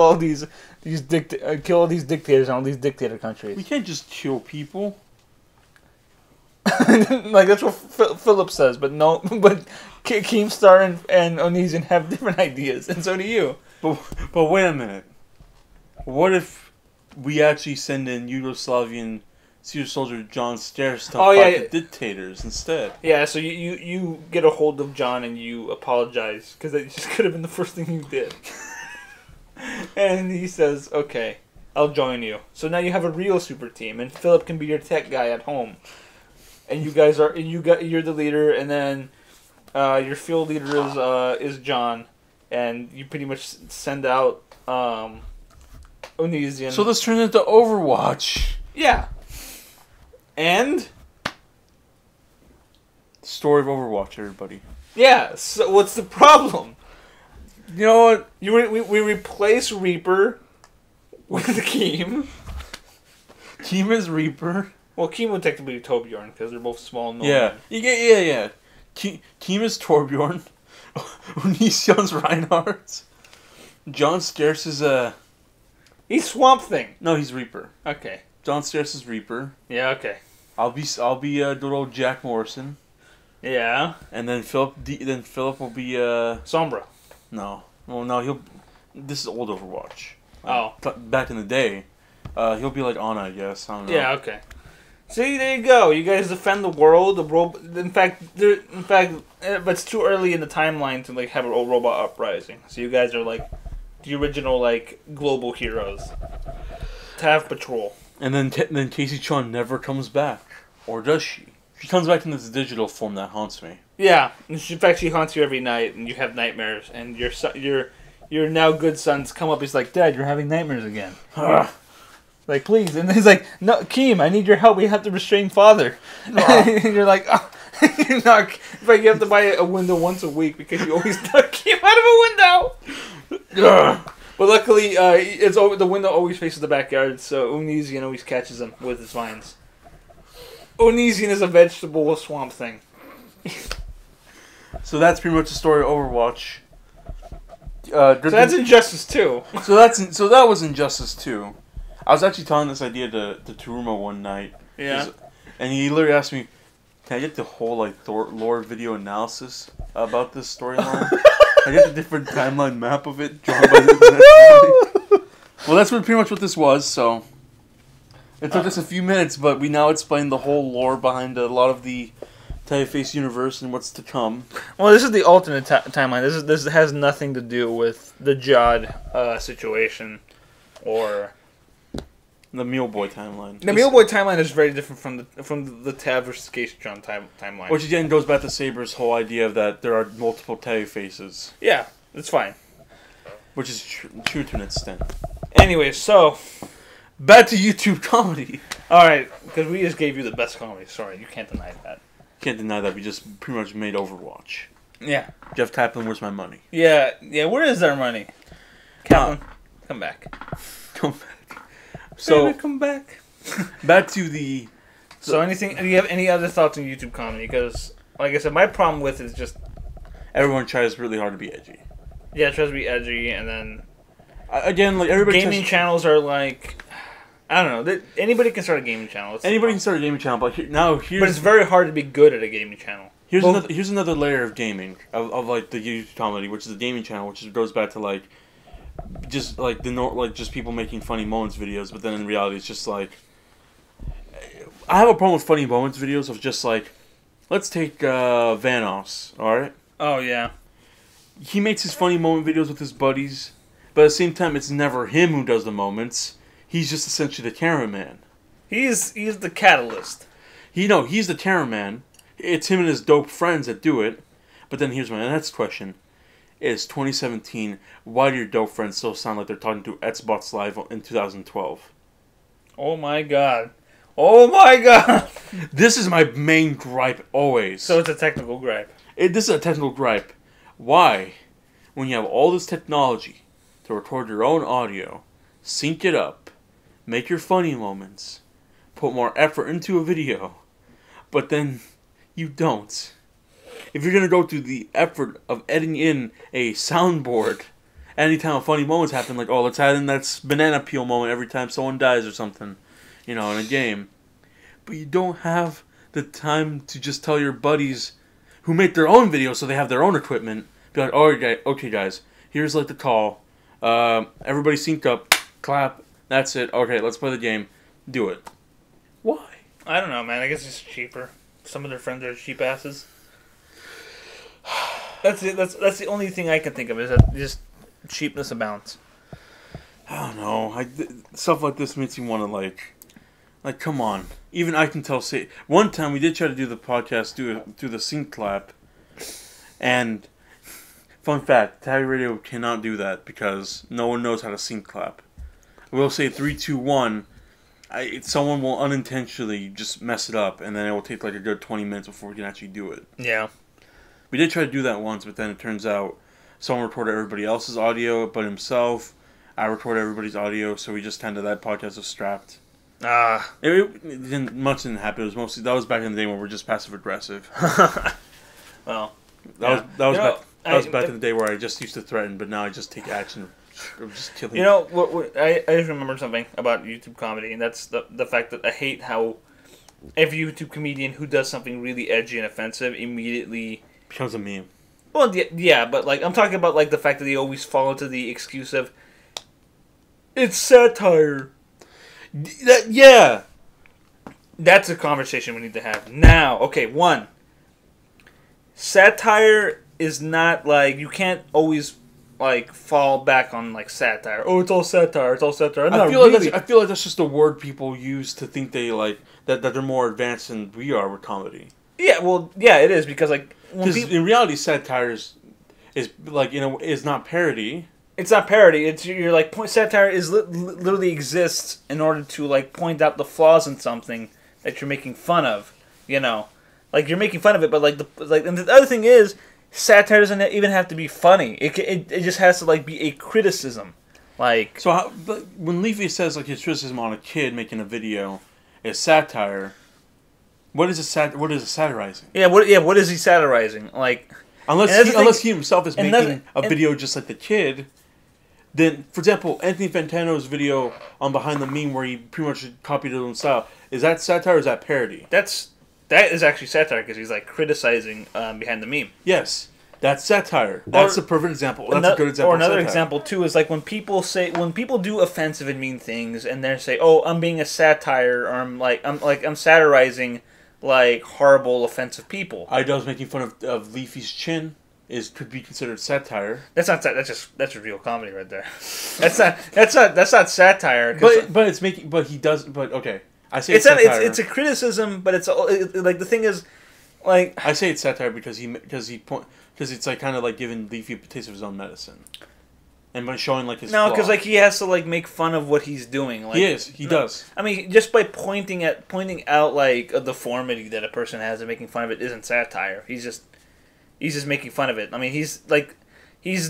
all these dictators in all these dictator countries. We can't just kill people. That's what Philip says, but no, but Keemstar and Onision have different ideas, and so do you. But wait a minute. What if we actually send in Yugoslavian Super Soldier John Stairs to fight the dictators instead? Yeah, so you get a hold of John and you apologize, because that just could have been the first thing you did. And he says, okay, I'll join you. So now you have a real super team, and Philip can be your tech guy at home. And you guys you're the leader, and then your field leader is John, and you pretty much send out Onision. So this turns into Overwatch. Yeah. And? Story of Overwatch, everybody. Yeah, so what's the problem? You know what? We replace Reaper with Keem. Keem is Reaper. Well, Keem would technically be Torbjorn, because they're both small gnome. Yeah. Keem is Torbjorn. Onision's Reinhardt. John Scarce is He's Swamp Thing. No, he's Reaper. Okay. John Scarce is Reaper. Yeah, okay. I'll be good old Jack Morrison. Yeah. And then Philip will be Sombra. No. Well, no, this is old Overwatch. Oh. Back in the day. He'll be like Anna, I guess. I don't know. Yeah, okay. See, there you go. You guys defend the world. In fact, but it's too early in the timeline to have a robot uprising. So you guys are the original global heroes. Tav Patrol. And then Casey Chon never comes back, or does she? She comes back in this digital form that haunts me. Yeah, in fact, she haunts you every night, and you have nightmares. And your now good sons come up. He's like, Dad, you're having nightmares again. Please. And he's like, no, Keem, I need your help. We have to restrain Father. And you're like, oh. In fact, you have to buy a window once a week because you always knock Keem out of a window. But luckily, the window always faces the backyard, so Onision always catches them with his vines. Onision is a vegetable swamp thing. So that's pretty much the story of Overwatch. So that's Injustice 2. So that was Injustice 2. I was actually telling this idea to Turuma one night. Yeah. And he literally asked me, can I get the whole lore video analysis about this storyline? I get the different timeline map of it drawn by the Well, that's pretty much what this was, so it took us a few minutes, but we now explained the whole lore behind a lot of the Typeface universe and what's to come. Well, this is the alternate timeline. This has nothing to do with the Jod situation or the Mule Boy timeline. The Mule Boy timeline is very different from the Tav versus Casey-Tron timeline. Which again goes back to Saber's whole idea of that there are multiple Typefaces. Yeah, it's fine. Which is true to an extent. Anyway, so back to YouTube comedy. Alright, because we just gave you the best comedy. Sorry, you can't deny that. Can't deny that we just pretty much made Overwatch. Yeah. Jeff Kaplan, where's my money? Yeah. Where is our money? Kaplan, come back. Come back. So Baby, come back. back to the. So anything? Do you have any other thoughts on YouTube comedy? Because, like I said, my problem with it is just Everyone tries really hard to be edgy. yeah, it tries to be edgy, and then Again, like everybody. gaming channels are like, I don't know. Anybody can start a gaming channel. Anybody can start a gaming channel, but here's. But it's very hard to be good at a gaming channel. Here's another layer of gaming of like the YouTube comedy, which is the gaming channel, which goes back to like just like just people making funny moments videos, but then in reality it's just like I have a problem with funny moments videos of just like let's take Vanoss, alright? Oh yeah. He makes his funny moment videos with his buddies, but at the same time it's never him who does the moments. He's just essentially the cameraman. He's the catalyst. He's the cameraman. It's him and his dope friends that do it. But then here's my next question. It's 2017. Why do your dope friends still sound like they're talking to Xbox Live in 2012? Oh my god. Oh my god. This is my main gripe always. So it's a technical gripe. This is a technical gripe. Why, when you have all this technology to record your own audio, sync it up, make your funny moments, put more effort into a video, but then you don't. If you're going to go through the effort of editing in a soundboard, anytime funny moments happen, like, oh, let's add in that banana peel moment every time someone dies or something, in a game. But you don't have the time to just tell your buddies who make their own videos so they have their own equipment, be like, oh, okay, guys, here's like the call. Everybody sync up, clap, that's it. Okay, let's play the game. Do it. Why? I don't know, man. I guess it's cheaper. Some of their friends are cheap asses. That's it. That's the only thing I can think of is that just cheapness abounds. I don't know. Stuff like this makes you want to like come on. Even I can tell. Say one time we did try to do the podcast do the sync clap, and fun fact: TaviRadio cannot do that because no one knows how to sync clap. We'll say 3, 2, 1. Someone will unintentionally just mess it up, and then it will take like a good 20 minutes before we can actually do it. Yeah. We did try to do that once, but then it turns out someone recorded everybody else's audio but himself. I recorded everybody's audio, so we just ended that podcast was strapped. Much didn't happen. It was mostly that was back in the day when we were just passive aggressive. Well, that was back in the day where I just used to threaten, but now I just take action. I'm just killing. I just remember something about YouTube comedy, and that's the fact that I hate how every YouTube comedian who does something really edgy and offensive immediately becomes a meme. Well, yeah, but like I'm talking about like the fact that they always fall into the excuse of it's satire. Yeah. That's a conversation we need to have now. Okay, one. Satire is not like you can't always like fall back on like satire. Oh, it's all satire. It's all satire. I feel like that's just a word people use to think they like that they're more advanced than we are with comedy. Yeah, well, yeah, it is because like in reality, satire is like is not parody. It's not parody. It's you're like satire is literally exists in order to like point out the flaws in something that you're making fun of. Like you're making fun of it, but and the other thing is satire doesn't even have to be funny. It just has to like be a criticism. Like but when Leafy says like his criticism on a kid making a video is satire, what is it satirizing? Yeah, what is he satirizing? Like unless he himself is making a video just like the kid. Then, for example, Anthony Fantano's video on Behind the Meme, where he pretty much copied his own style, is that satire or is that parody? That is actually satire because he's like criticizing Behind the Meme. Yes, that's satire. That's a perfect example. That's a good example. Or another example too is like when people do offensive and mean things, and they say, "Oh, I'm being a satire," or I'm satirizing like horrible, offensive people. I was making fun of Leafy's chin. Could be considered satire. That's just real comedy right there. That's not satire. But he does. But okay, I say it's satire. It's a criticism, but like the thing is, like I say it's satire because it's like kind of like giving Leafy a taste of his own medicine, and by showing like his because like he has to like make fun of what he's doing. Like, he does. I mean, just by pointing out like a deformity that a person has and making fun of it isn't satire. he's just making fun of it. I mean, he's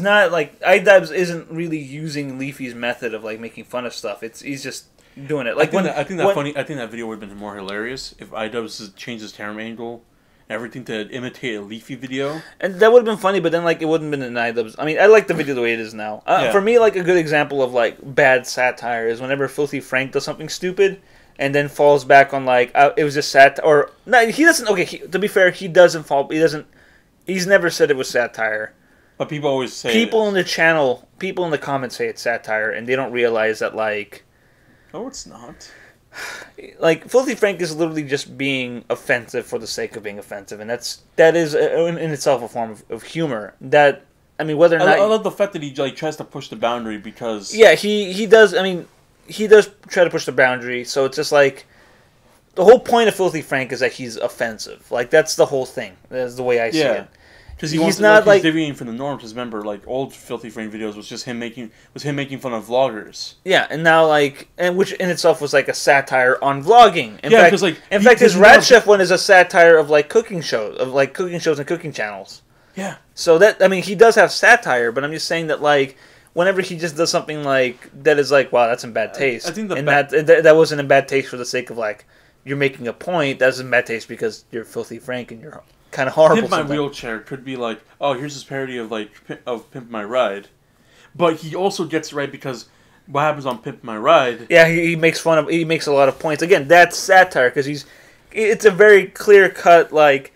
not like iDubbbz isn't really using Leafy's method of like making fun of stuff. He's just doing it. Like I think that video would have been more hilarious if iDubbbz changed his camera angle, and everything to imitate a Leafy video. And that would have been funny, but then like it wouldn't have been an iDubbbz. I mean, I like the video the way it is now. For me, like a good example of like bad satire is whenever Filthy Frank does something stupid, and then falls back on like it was just satire. Or no, he doesn't. Okay, to be fair, he doesn't fall. He doesn't. He's never said it was satire. But people always say people in the channel, people in the comments say it's satire, and they don't realize that like. No, it's not. Like Filthy Frank is literally just being offensive for the sake of being offensive, and that is in itself a form of humor. That I mean, whether or not I love the fact that he like tries to push the boundary because he does. I mean, he does try to push the boundary. So it's just like the whole point of Filthy Frank is that he's offensive. Like that's the whole thing. That's the way I see it. Because he's not like he's deviating from the norm. Because remember, like old Filthy Frank videos was just him making fun of vloggers. Yeah, and now which in itself was like a satire on vlogging. In in fact, his Rad Chef one is a satire of like cooking shows and cooking channels. Yeah. So that I mean, he does have satire, but I'm just saying that like whenever he just does something like that is like, wow, that's in bad taste. I think that wasn't in bad taste for the sake of like you're making a point. That's in bad taste because you're Filthy Frank and you're kind of horrible. Pimp My Wheelchair could be like, oh, here's this parody of like of Pimp My Ride, but he also gets it right because what happens on Pimp My Ride? Yeah, he makes a lot of points. Again, that's satire because it's a very clear cut like.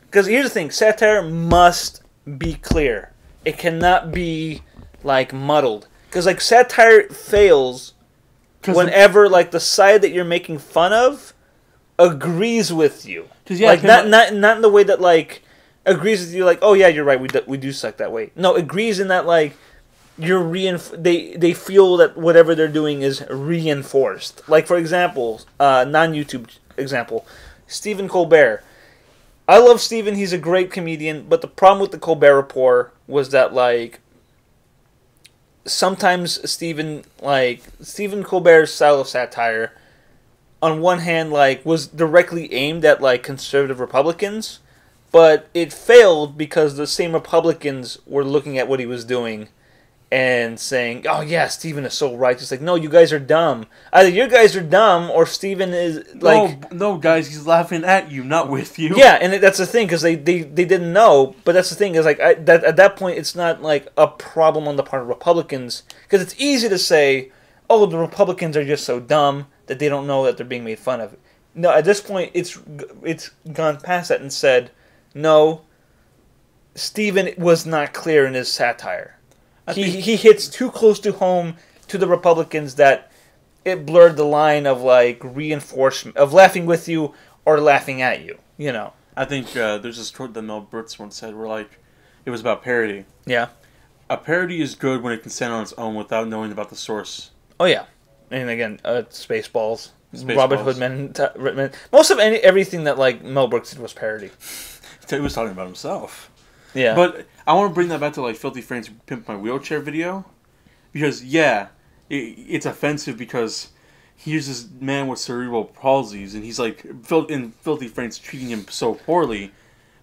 Because here's the thing, satire must be clear. It cannot be like muddled. Because like satire fails whenever like the side that you're making fun of agrees with you. Like not in the way that like agrees with you like, oh yeah, you're right, we do suck that way. No, agrees in that like they feel that whatever they're doing is reinforced. Like for example, non-YouTube example, Stephen Colbert. I love Stephen, he's a great comedian, but the problem with the Colbert Report was that like sometimes Stephen Colbert's style of satire on one hand, like, was directly aimed at, like, conservative Republicans, but it failed because the same Republicans were looking at what he was doing and saying, oh, yeah, Stephen is so righteous. Like, no, you guys are dumb. Either you guys are dumb or Stephen is, like... No, guys, he's laughing at you, not with you. Yeah, and that's the thing, because they didn't know, but that's the thing, is like, at that point, it's not, like, a problem on the part of Republicans, because it's easy to say, oh, the Republicans are just so dumb that they don't know that they're being made fun of. No, at this point, it's gone past that and said, no, Stephen was not clear in his satire. He hits too close to home to the Republicans that it blurred the line of like reinforcement of laughing with you or laughing at you. You know. I think there's this quote that Mel Brooks once said where like it was about parody. Yeah. A parody is good when it can stand on its own without knowing about the source. Oh yeah. And again, Spaceballs, Robin Hood, most of everything that like Mel Brooks did was parody. He was talking about himself. Yeah. But I want to bring that back to like Filthy Frank's Pimp My Wheelchair video, because it's offensive because here's this man with cerebral palsies and he's like Filthy Frank's treating him so poorly,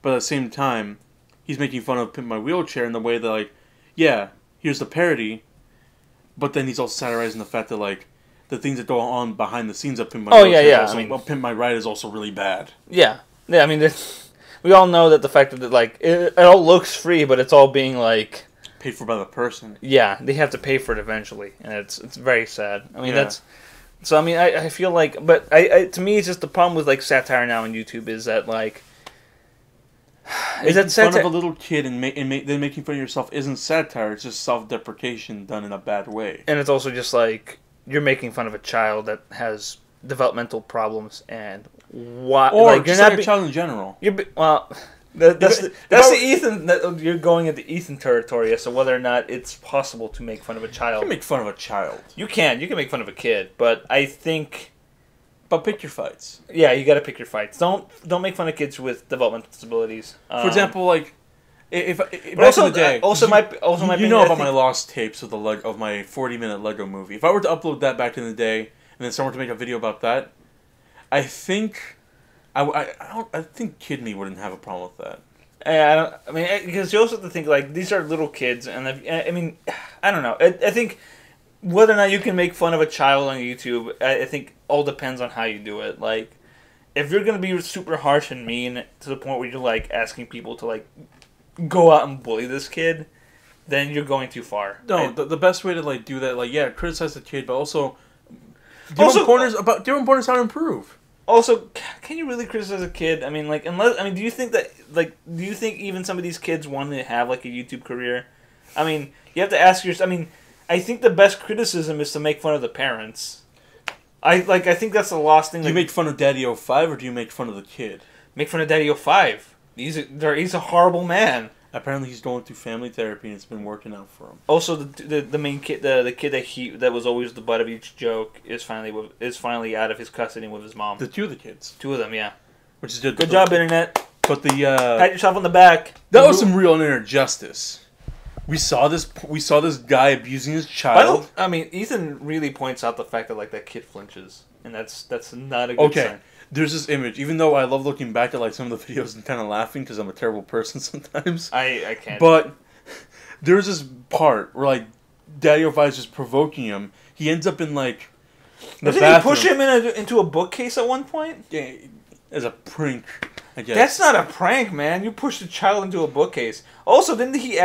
but at the same time he's making fun of Pimp My Wheelchair in the way that like, yeah, here's the parody, but then he's also satirizing the fact that like the things that go on behind the scenes of Pimp My Wheelchair. Also, I mean, Pimp My Ride is also really bad. Yeah. I mean, we all know that the fact that like it all looks free, but it's all being like paid for by the person. Yeah, they have to pay for it eventually, and it's very sad. I mean, that's so. I mean, I feel like, but to me, it's just the problem with like satire now on YouTube is that like making fun of a little kid and then making fun of yourself isn't satire. It's just self-deprecation done in a bad way. And it's also just like you're making fun of a child that has developmental problems and why, or like, just like a child in general. That's the Ethan. You're going into Ethan territory as to whether or not it's possible to make fun of a child. You can make fun of a child. You can make fun of a kid, but I think. But pick your fights. Yeah, you got to pick your fights. Don't make fun of kids with developmental disabilities. For example, like if back in the day, you know about my lost tapes of of my 40-minute Lego movie. If I were to upload that back in the day and then someone were to make a video about that, I think. I think Kid Me wouldn't have a problem with that. I don't. I mean, because you also have to think like these are little kids, and I mean, I don't know. I think whether or not you can make fun of a child on YouTube, I think all depends on how you do it. Like, if you're gonna be super harsh and mean to the point where you're like asking people to like go out and bully this kid, then you're going too far. No, the best way to like do that, like criticize the kid, but also give him pointers how to improve. Also, can you really criticize a kid? I mean, like, do you think even some of these kids want to have like a YouTube career? I mean, you have to ask yourself. I mean, I think the best criticism is to make fun of the parents. I think that's the lost thing. Do you make fun of Daddy 05 or do you make fun of the kid? Make fun of Daddy 05. He's a horrible man. Apparently, he's going through family therapy, and it's been working out for him. Also, the main kid, the kid that was always the butt of each joke, is finally out of his custody with his mom. The two of the kids. Two of them, yeah. Which is good. Good job, internet. But pat yourself on the back. That was some real internet justice. We saw this guy abusing his child. I mean, Ethan really points out the fact that like that kid flinches, and that's not a good sign. There's this image. Even though I love looking back at like some of the videos and kind of laughing because I'm a terrible person sometimes. I can't. But there's this part where like Daddy 05 is just provoking him. He ends up in like the bathroom. Didn't he push him into a bookcase at one point? Yeah, as a prank. I guess. That's not a prank, man. You pushed a child into a bookcase. Also, didn't he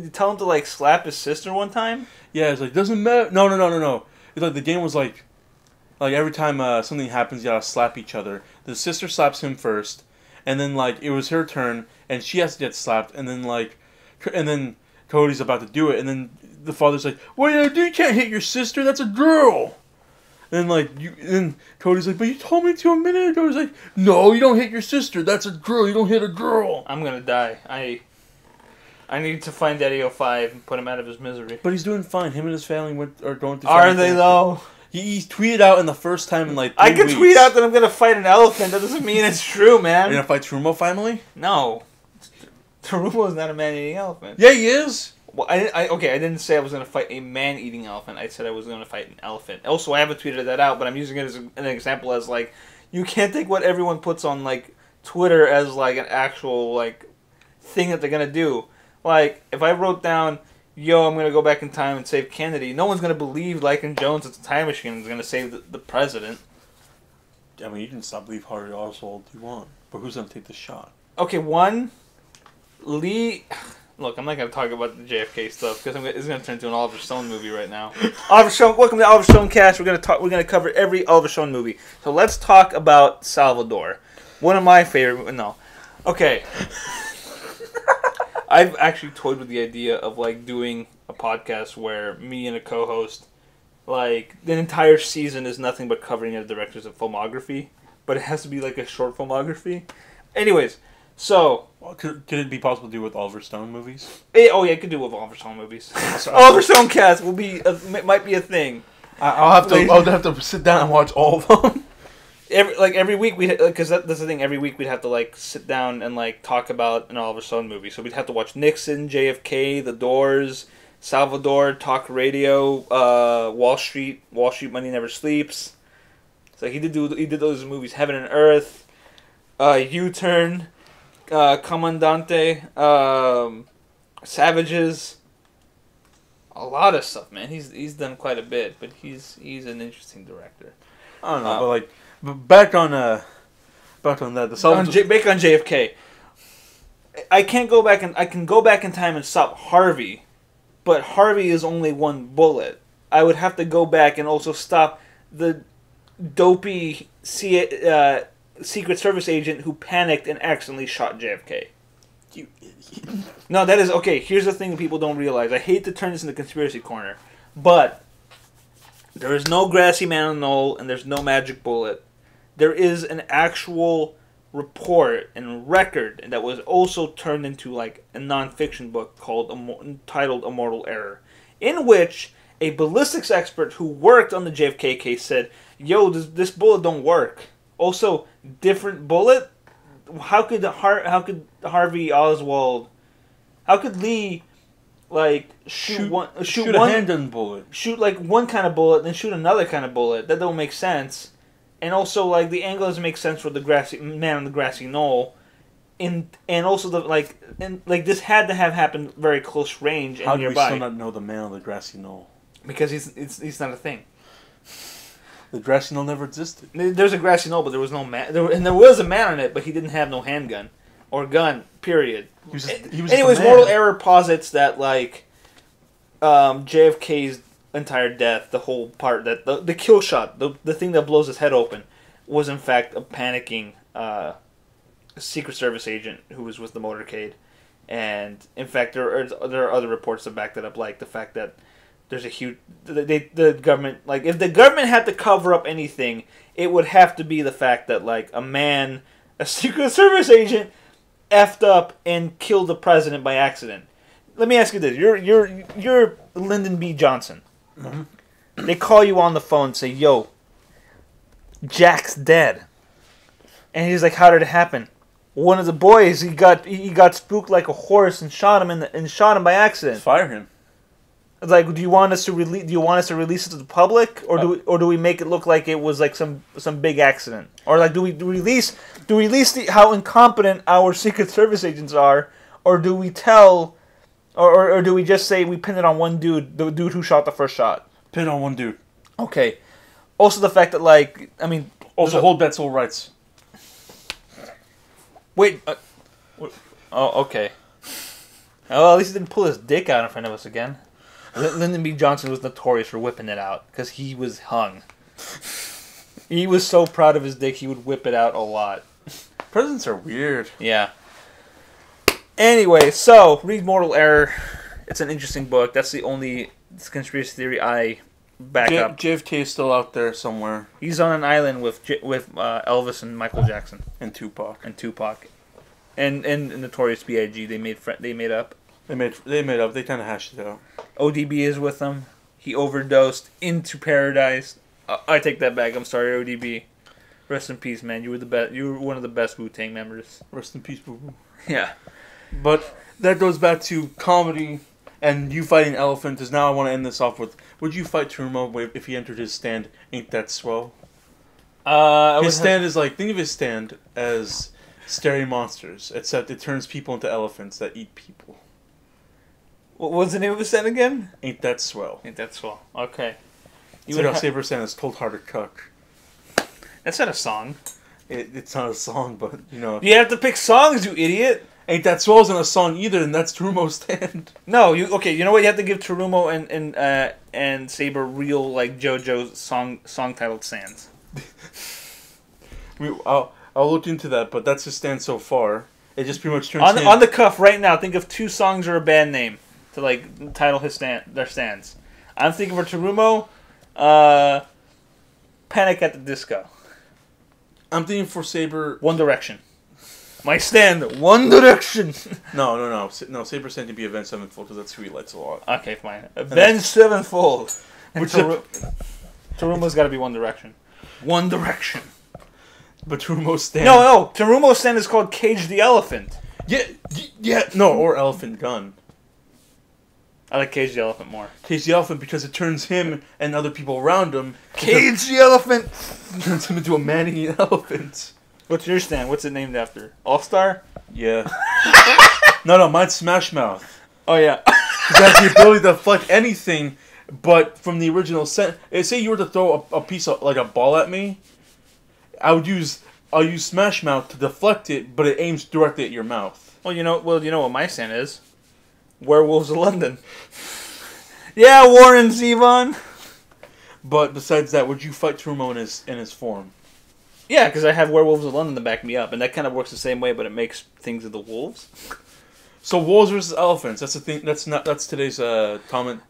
tell him to like slap his sister one time? Yeah, it's like doesn't matter. No. It's like the game was like every time something happens, you gotta slap each other. The sister slaps him first, and then like it was her turn, and she has to get slapped, and then Cody's about to do it, and then the father's like, "What are you gonna do? You can't hit your sister. That's a girl." And then Cody's like, "But you told me to a minute ago." He's like, "No, you don't hit your sister. That's a girl. You don't hit a girl." I'm gonna die. I need to find Daddy 05 and put him out of his misery. But he's doing fine. Him and his family are going through. Are they though? He tweeted out in the first time in like 3 I can weeks. tweet out that I'm gonna fight an elephant. That doesn't mean it's true, man. You're gonna fight Trumo finally? No, Trumo is not a man-eating elephant. Yeah, he is. Well, I didn't say I was gonna fight a man-eating elephant. I said I was gonna fight an elephant. Also, I haven't tweeted that out, but I'm using it as an example as like you can't take what everyone puts on like Twitter as like an actual like thing that they're gonna do. Like if I wrote down, "Yo, I'm gonna go back in time and save Kennedy," no one's gonna believe Lycan Jones is a time machine and is gonna save the president. I mean, you can stop Lee Harvey Oswald if you want, but who's gonna take the shot? Okay, one, Lee. Look, I'm not gonna talk about the JFK stuff because it's gonna turn into an Oliver Stone movie right now. Oliver Stone, welcome to the Oliver Stone Cast. We're gonna cover every Oliver Stone movie. So let's talk about Salvador, one of my favorite. No, okay. I've actually toyed with the idea of like doing a podcast where me and a co-host, like the entire season is nothing but covering a director's filmography, but it has to be like a short filmography. Anyways, so could it be possible to do with Oliver Stone movies? I could do with Oliver Stone movies. Oliver Stone Cast might be a thing. I'll have to sit down and watch all of them. Every week because that's the thing. Every week we'd have to like sit down and like talk about an Oliver Stone movie. So we'd have to watch Nixon, JFK, The Doors, Salvador, Talk Radio, Wall Street, Money Never Sleeps. So he did those movies, Heaven and Earth, U-Turn, Comandante, Savages. A lot of stuff, man. He's done quite a bit, but he's an interesting director. I don't know, but back on that. Back on JFK. I can go back in time and stop Harvey, but Harvey is only one bullet. I would have to go back and also stop the dopey Secret Service agent who panicked and accidentally shot JFK. You idiot. No, that is okay. Here's the thing that people don't realize. I hate to turn this into conspiracy corner, but there is no grassy man on the knoll and there's no magic bullet. There is an actual report and record that was also turned into like a non-fiction book titled Immortal Error, in which a ballistics expert who worked on the JFK case said, "Yo, this bullet don't work." Also, different bullet. How could Harvey Oswald? How could Lee like shoot a handgun bullet? Shoot like one kind of bullet, then shoot another kind of bullet. That don't make sense. And also, like, the angle doesn't make sense for the man on the grassy knoll. and also this had to have happened very close range and How do we nearby. still not know the man on the grassy knoll? Because he's not a thing. The grassy knoll never existed. There's a grassy knoll, but there was no man. There was a man on it, but he didn't have no handgun or gun. Period. Anyways, Mortal Error posits that JFK's entire death, the whole part that the kill shot, the thing that blows his head open, was in fact a panicking Secret Service agent who was with the motorcade, and in fact there are other reports that back that up, like the fact that there's a huge the government, if the government had to cover up anything, it would have to be the fact that a Secret Service agent effed up and killed the president by accident. Let me ask you this: you're Lyndon B. Johnson. Mm-hmm. They call you on the phone and say, "Yo, Jack's dead," and he's like, "How did it happen?" One of the boys he got spooked like a horse and shot him by accident. Fire him. It's like, do you want us to release it to the public, or do we make it look like it was like some big accident, or do we release how incompetent our Secret Service agents are, or do we tell, or do we just say we pin it on one dude, the dude who shot the first shot? Pin it on one dude. Okay. Also, the fact that also hold bets, all rights. Wait. Oh, okay. Well, at least he didn't pull his dick out in front of us again. Lyndon B. Johnson was notorious for whipping it out because he was hung. He was so proud of his dick, he would whip it out a lot. Presidents are weird. Yeah. Anyway, so read Mortal Error. It's an interesting book. That's the only conspiracy theory I back up. JFK is still out there somewhere. He's on an island with Elvis and Michael Jackson and Tupac and Notorious B.I.G. They made up. They made up. They kind of hashed it out. ODB is with them. He overdosed into paradise. I take that back. I'm sorry, ODB. Rest in peace, man. You were the best. You were one of the best Wu-Tang members. Rest in peace, boo boo. Yeah. But that goes back to comedy and you fighting an elephant. Because now I want to end this off with: would you fight Truman if he entered his stand? Ain't that swell? His stand is think of his stand as staring monsters, except it turns people into elephants that eat people. What was the name of his stand again? Ain't that swell? Ain't that swell? Okay. It's like how Saber stand is Cold Hearted Cuck. That's not a song. It's not a song, but You have to pick songs, you idiot. Ain't That Swell isn't a song either, and that's Terumo's stand. No, you know what? You have to give Terumo and Saber real JoJo's song titled stands. I'll look into that, but that's his stand so far. It just pretty much turns on the cuff right now. Think of 2 songs or a band name to title their stands. I'm thinking for Terumo, Panic at the Disco. I'm thinking for Saber, One Direction. My stand, One Direction. No. Saber's stand to be Avenged Sevenfold because that's who he likes a lot. Okay, fine. Avenged Sevenfold. And Terumo's got to be One Direction. One Direction. But Terumo's stand. No. Terumo's stand is called Cage the Elephant. Yeah. No, or Elephant Gun. I like Cage the Elephant more. Cage the Elephant because it turns him and other people around him. Cage the Elephant. Turns him into a man-eating elephant. What's your stand? What's it named after? All-Star? Yeah. No, mine's Smash Mouth. Oh yeah. It has the ability to deflect anything, but from the original set. Say you were to throw a piece of a ball at me, I'll use Smash Mouth to deflect it, but it aims directly at your mouth. Well, you know what my stand is. Werewolves of London. Yeah, Warren Zevon. But besides that, would you fight Terumo in his form? Yeah, because I have Werewolves of London to back me up, and that kind of works the same way, but it makes things of the wolves. So wolves versus elephants. That's the thing. That's today's comment.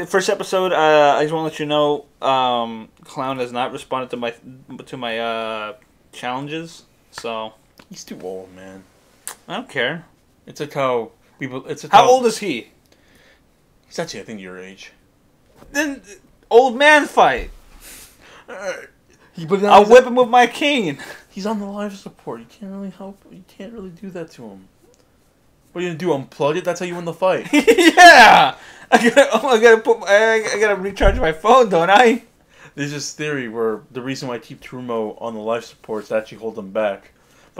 First episode. I just want to let you know, Clown has not responded to my challenges. So he's too old, man. I don't care. It's like how people. How old is he? He's actually, I think, your age. Then old man fight. But I'll whip him with my cane. He's on the life support. You can't really help. You can't really do that to him. What are you gonna do? Unplug it? That's how you win the fight. Yeah. I gotta recharge my phone, don't I? There's this theory where the reason why I keep Terumo on the life support is to actually hold him back.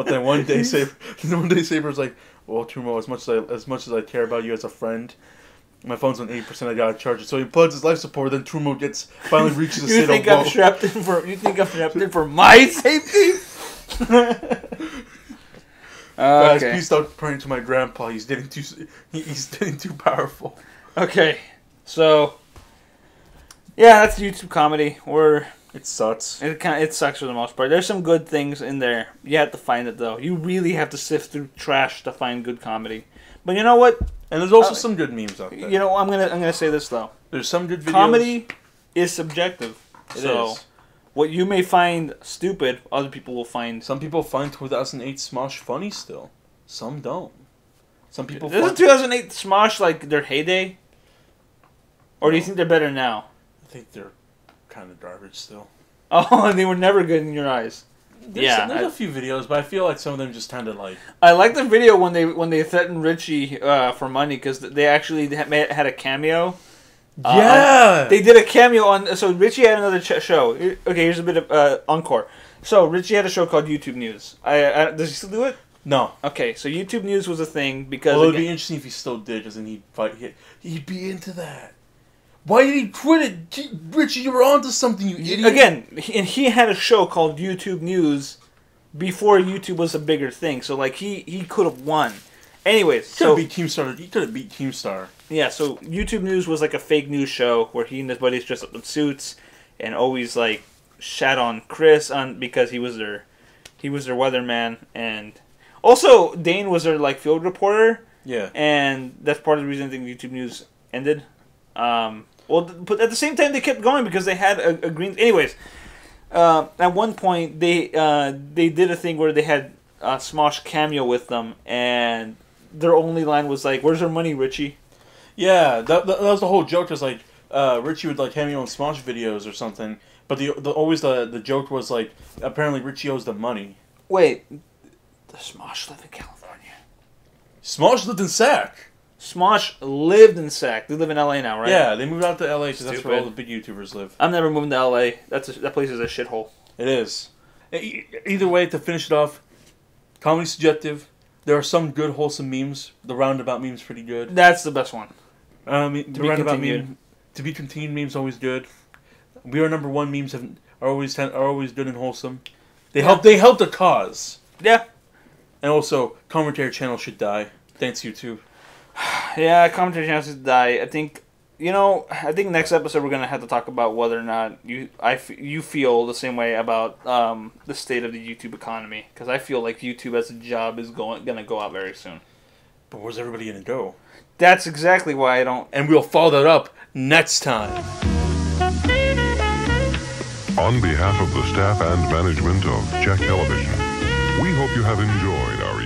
But then one day Saber's like, well, Trumo, as much as I care about you as a friend, my phone's on 8%. I gotta charge it. So he plugs his life support. Then Trumo finally reaches a state of woe. You think I'm strapped in for my safety? Guys, please stop praying to my grandpa. He's getting too powerful. Okay, so yeah, that's YouTube comedy. It sucks. It sucks for the most part. There's some good things in there. You have to find it though. You really have to sift through trash to find good comedy. But you know what? And there's also some good memes out there. You know, I'm gonna say this though. There's some good videos. Comedy is subjective. It is. What you may find stupid, other people will find. Some people find 2008 Smosh funny still. Some don't. Some people. Isn't 2008 Smosh like their heyday? Or do you think they're better now? I think they're kind of garbage still. Oh, and they were never good in your eyes. There's a few videos, but I feel like some of them just sounded like. I like the video when they threatened Richie for money because they actually had a cameo. Yeah, they did a cameo on. So Richie had another show. Okay, here's a bit of encore. So Richie had a show called YouTube News. Does he still do it? No. Okay, so YouTube News was a thing because. Well, it would be interesting if he still did, because then he'd be into that. Why did he quit it? Richie, you were onto something, you idiot. Again, he had a show called YouTube News before YouTube was a bigger thing. So, like, he could have won. Anyways, he could have beat Keemstar. Yeah, so YouTube News was like a fake news show where he and his buddies dressed up in suits and always, like, shat on Chris because he was their weatherman. And also, Dane was their, like, field reporter. Yeah. And that's part of the reason I think YouTube News ended. But at the same time, they kept going because they had a green. Anyways, at one point they did a thing where they had Smosh cameo with them, and their only line was like, "Where's our money, Richie?" Yeah, that was the whole joke. Was like Richie would like cameo on Smosh videos or something, but the joke was like apparently Richie owes them money. Wait, the Smosh lived in California. Smosh lived in Sac. Smosh lived in Sac. They live in LA now, right? Yeah, they moved out to LA because that's where all the big YouTubers live. I'm never moving to LA. That place is a shithole. It is. Either way, to finish it off, comedy's subjective. There are some good, wholesome memes. The roundabout meme's pretty good. That's the best one. To be continued memes always good. We Are Number One memes are always good and wholesome. They help the cause. Yeah. And also, commentary channel should die. Thanks YouTube. Yeah, commentary channels should die. I think next episode we're gonna have to talk about whether or not you feel the same way about the state of the YouTube economy, because I feel like YouTube as a job is gonna go out very soon. But where's everybody gonna go? That's exactly why I don't. And we'll follow that up next time. On behalf of the staff and management of Check Television, we hope you have enjoyed our